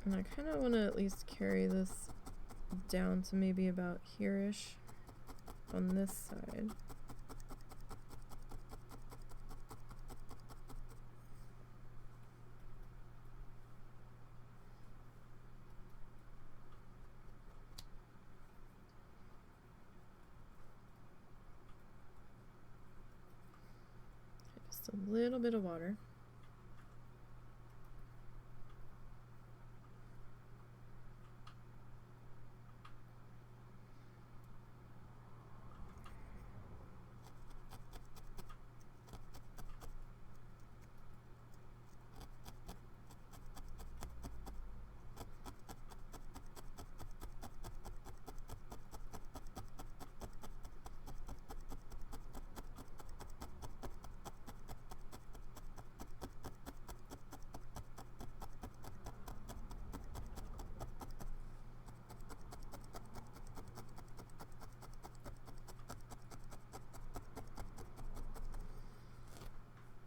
And I kind of want to at least carry this down to maybe about here-ish on this side. Just a little bit of water.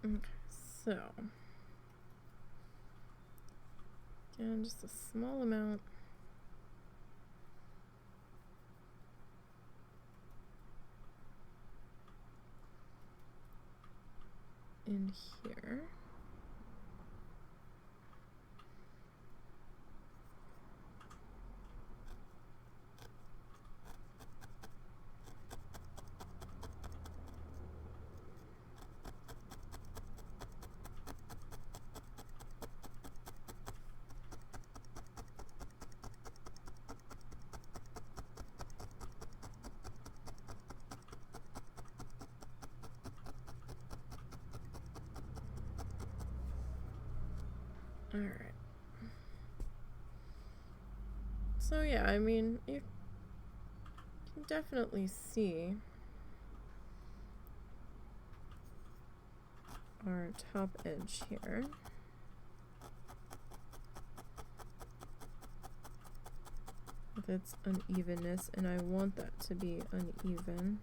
Okay, so again, just a small amount. In here. All right. So yeah, I mean, you can definitely see our top edge here. With its unevenness, and I want that to be uneven.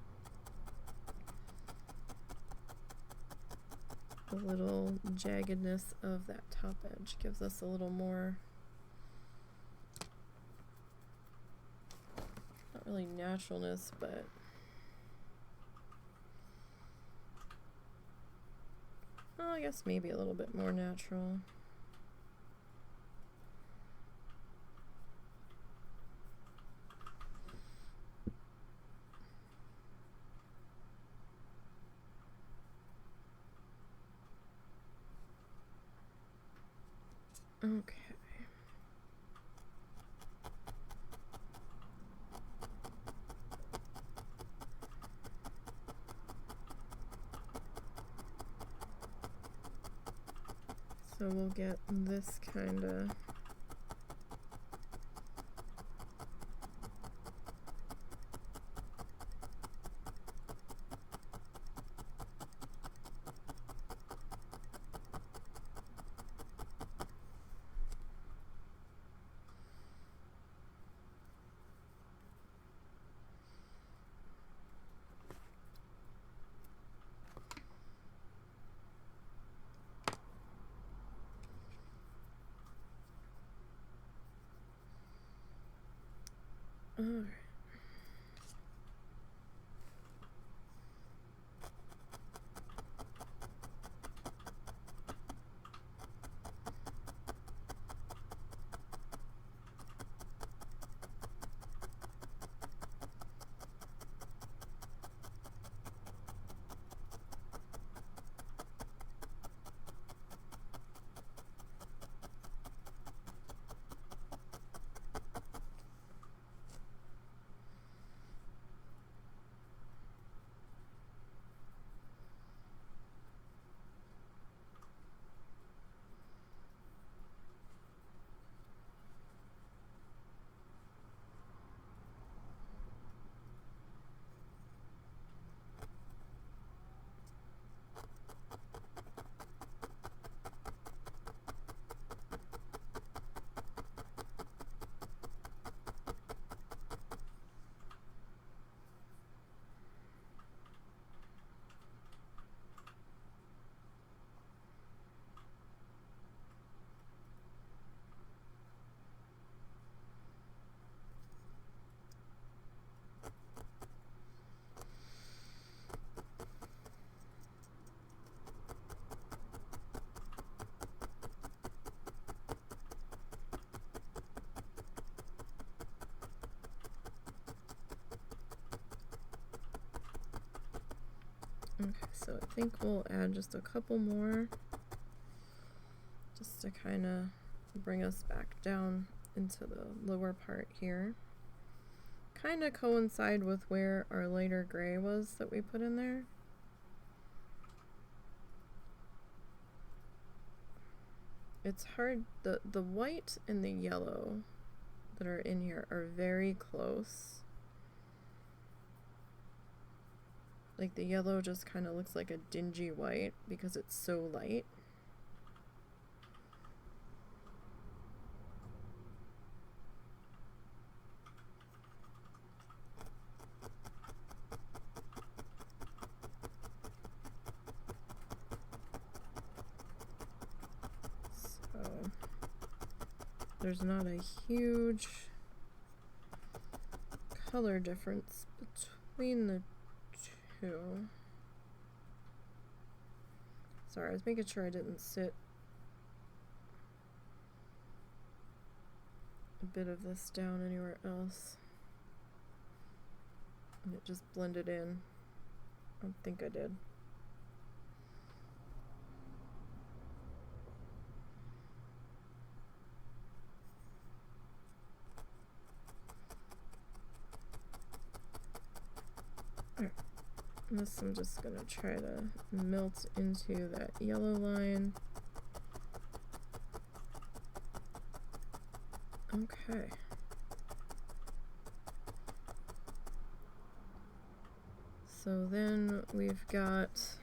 The little jaggedness of that top edge gives us a little more, not really naturalness, but guess maybe a little bit more natural. Okay. So we'll get this kind of all right. Okay, so I think we'll add just a couple more just to kind of bring us back down into the lower part here. Kind of coincide with where our lighter gray was that we put in there. It's hard, the white and the yellow that are in here are very close. Like the yellow just kind of looks like a dingy white because it's so light. So there's not a huge color difference between the two. Sorry, I was making sure I didn't sit a bit of this down anywhere else. And it just blended in. I don't think I did. Alright. This I'm just gonna try to melt into that yellow line. Okay. So then we've got, so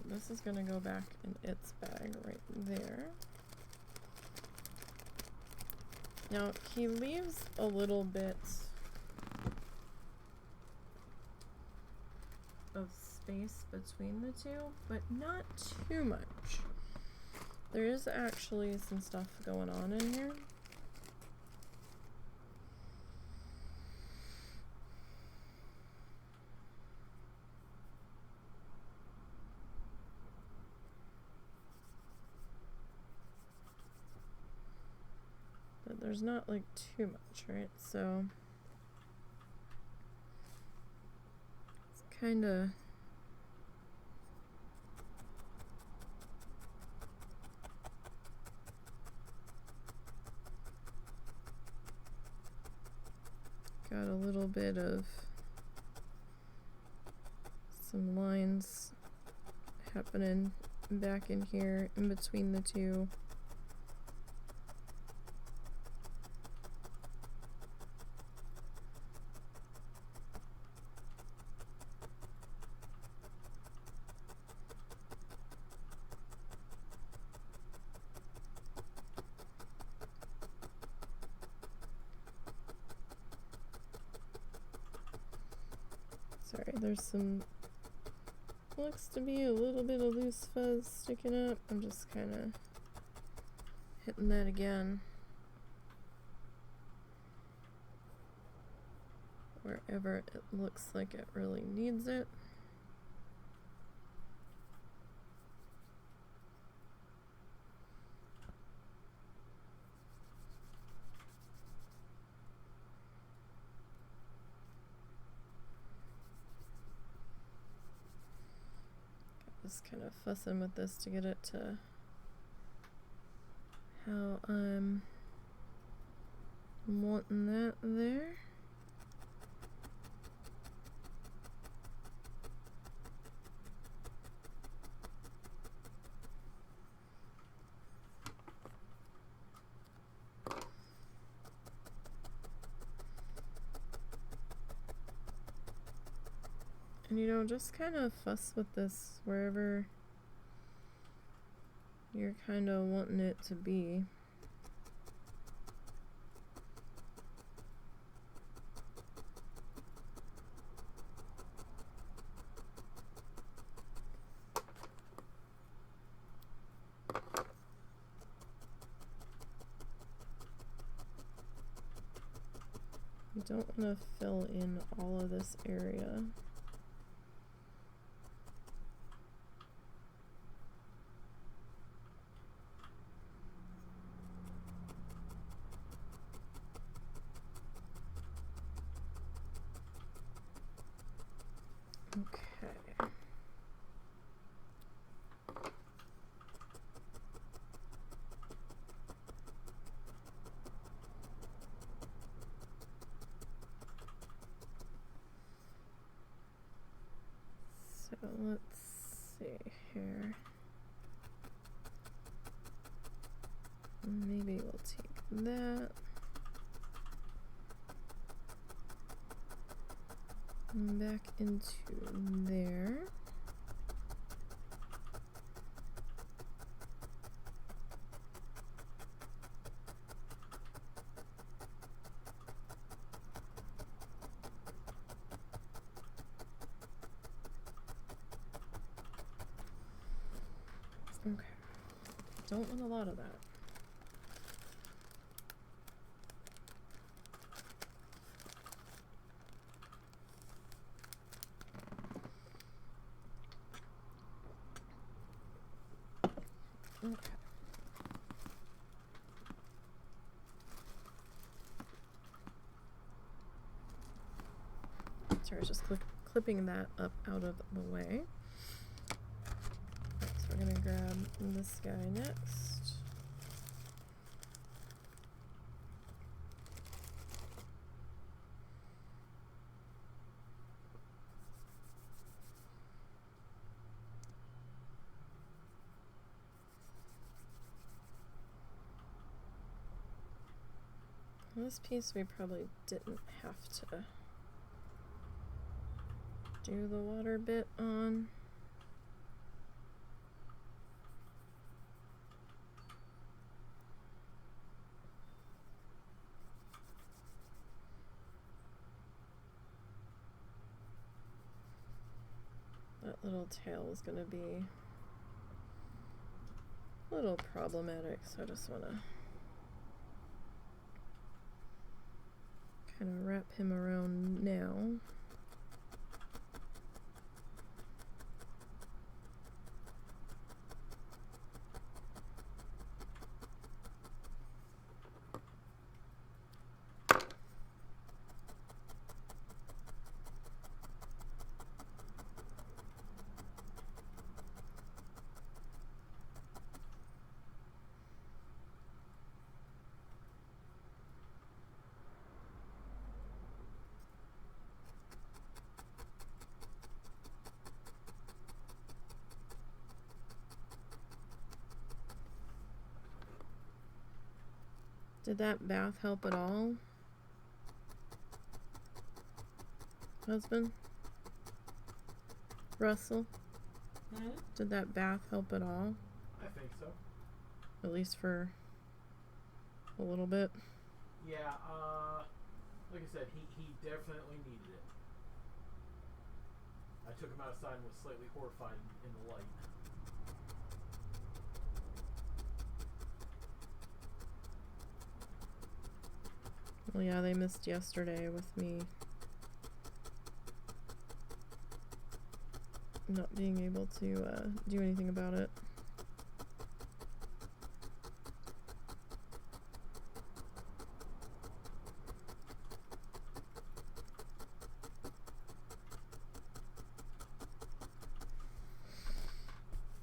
this is gonna go back in its bag right there. Now he leaves a little bit of space between the two, but not too much. There is actually some stuff going on in here. there's not like too much, right? So it's kind of got a little bit of some lines happening back in here in between the two. Sorry, there's some, looks to be a little bit of loose fuzz sticking up. I'm just kind of hitting that again wherever it looks like it really needs it. Just kind of fussing with this to get it to how I'm wanting that there. And you know, just kind of fuss with this wherever you're kind of wanting it to be. You don't want to fill in all of this area. Okay. So let's see here. Maybe we'll take that back into there. Okay, don't want a lot of that. Okay. Sorry, I was just clipping that up out of the way. So we're gonna grab this guy next. This piece we probably didn't have to do the water bit on. That little tail is going to be a little problematic, so I just want to kind of wrap him around now. Did that bath help at all? Husband? Russell? Did that bath help at all? I think so. At least for a little bit? Yeah, like I said, he definitely needed it. I took him outside and was slightly horrified in the light. Well, yeah, they missed yesterday with me not being able to do anything about it.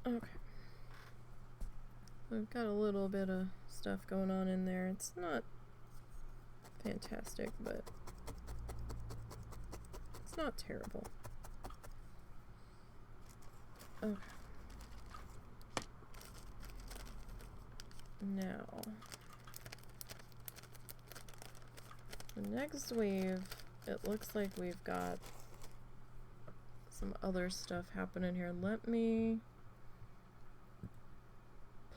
Okay. We've got a little bit of stuff going on in there. It's not fantastic, but it's not terrible. Okay. Now, the next wave, it looks like we've got some other stuff happening here. Let me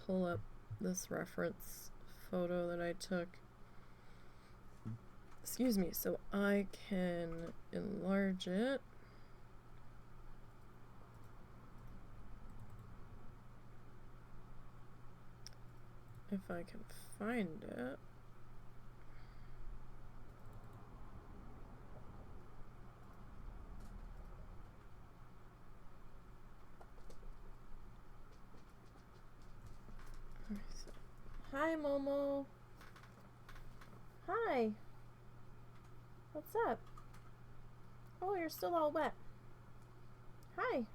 pull up this reference photo that I took. Excuse me, so I can enlarge it. If I can find it. Hi, Momo. Hi. What's up? Oh, you're still all wet. Hi.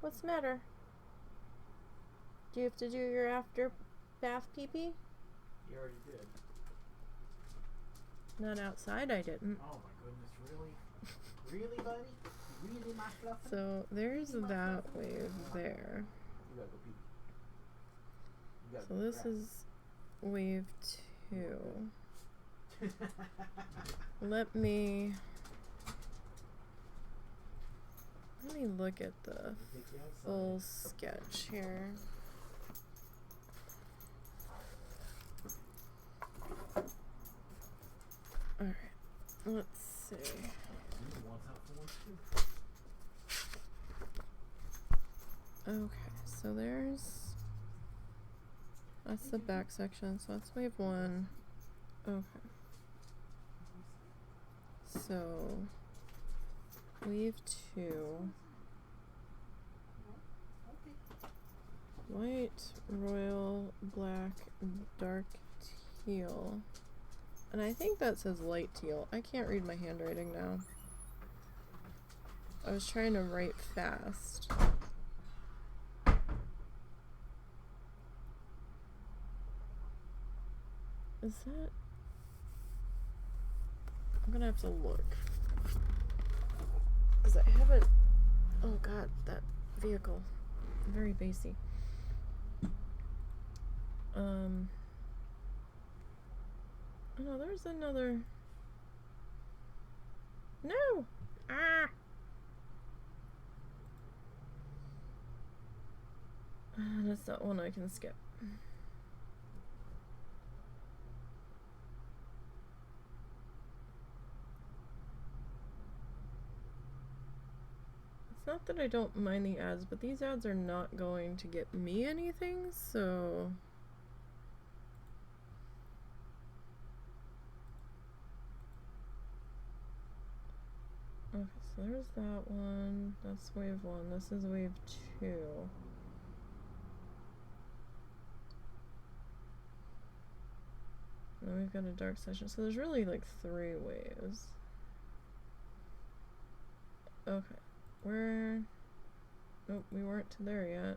What's the matter? Do you have to do your after bath pee-pee? You already did. Not outside, I didn't. Oh my goodness, really? Really, buddy? Really, my fluffy? So there's that wave there. You gotta go pee. You gotta So go this grab. is wave 2. Let me look at the full sketch here. Alright, let's see. Okay, so that's the back section, so that's wave 1. Okay. So, wave 2. White, royal, black, dark teal. And I think that says light teal. I can't read my handwriting now. I was trying to write fast. Is that... I'm gonna have to look. Because I haven't... Oh god, that vehicle. Very bassy. Oh, there's another... No! Ah! That's not one I can skip. It's not that I don't mind the ads, but these ads are not going to get me anything, so... Okay, so there's that one. That's wave 1. This is wave 2. Then we've got a dark session. So there's really like 3 waves. Okay. Nope, we weren't to there yet.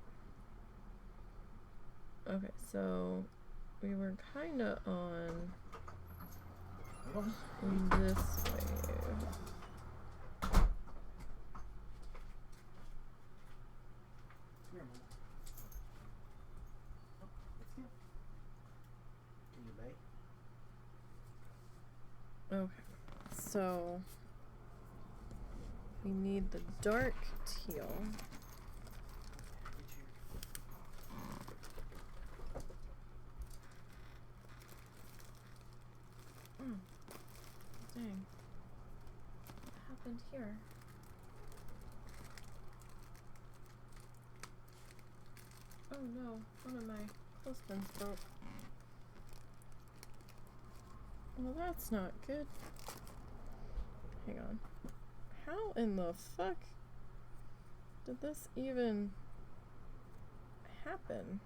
Okay, so we were kinda on this wave. Here, Mama. Oh, let's go. Can you Okay, so we need the dark teal. Dang. What happened here? Oh no, one of my clothespins broke. Well, that's not good. Hang on. How in the fuck did this even happen?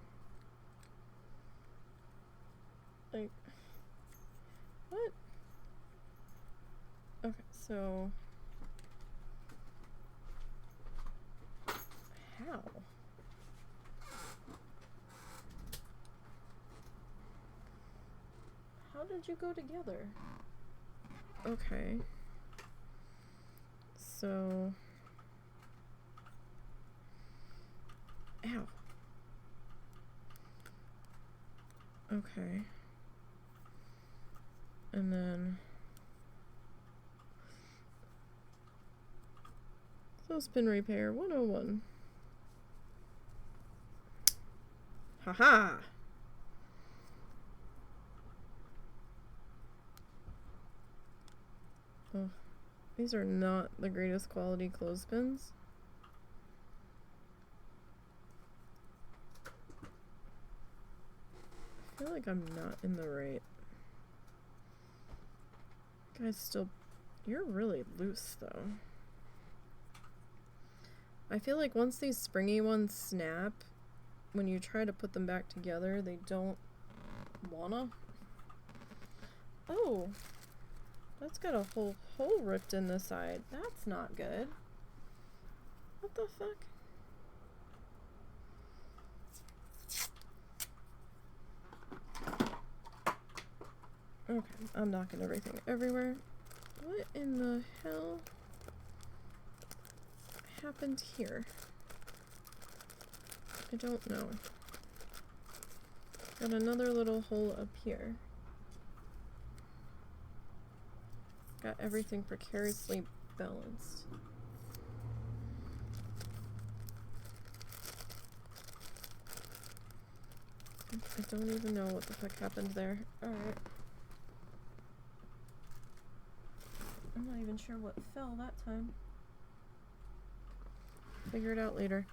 Like, what? Okay, so how? How did you go together? Okay. So, ow. Okay. And then clothespin repair 101. Haha. Oh, these are not the greatest quality clothespins. I feel like I'm not in the right. Guys, still, you're really loose though. I feel like once these springy ones snap, when you try to put them back together, they don't wanna. Oh, that's got a whole hole ripped in the side. That's not good. What the fuck? Okay, I'm knocking everything everywhere. What in the hell happened here? I don't know. Got another little hole up here. Got everything precariously balanced. I don't even know what the fuck happened there. Alright. I'm not even sure what fell that time. Figure it out later.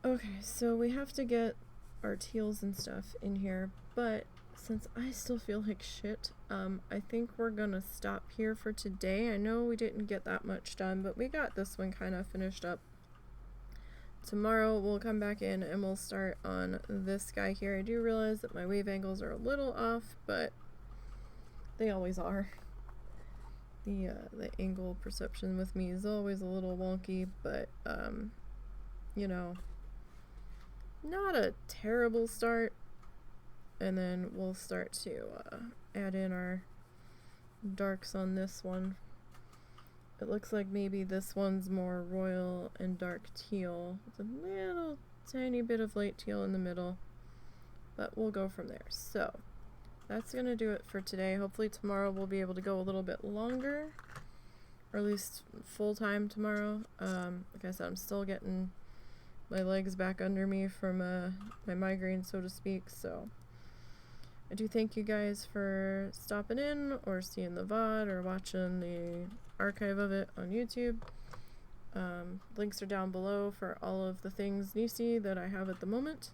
Okay, so we have to get our teals and stuff in here, but since I still feel like shit, I think we're gonna stop here for today. I know we didn't get that much done, but we got this one kind of finished up. Tomorrow we'll come back in and we'll start on this guy here. I do realize that my wave angles are a little off, but they always are. The angle perception with me is always a little wonky, but you know, not a terrible start. And then we'll start to add in our darks on this one. It looks like maybe this one's more royal and dark teal with a little tiny bit of light teal in the middle, but we'll go from there. So that's gonna do it for today. Hopefully tomorrow we'll be able to go a little bit longer, or at least full time tomorrow. Like I said, I'm still getting my legs back under me from my migraine, so to speak. So I do thank you guys for stopping in or seeing the VOD or watching the archive of it on YouTube. Links are down below for all of the things Nisey that I have at the moment.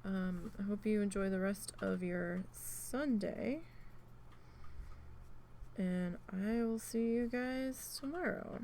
I hope you enjoy the rest of your Sunday, and I will see you guys tomorrow.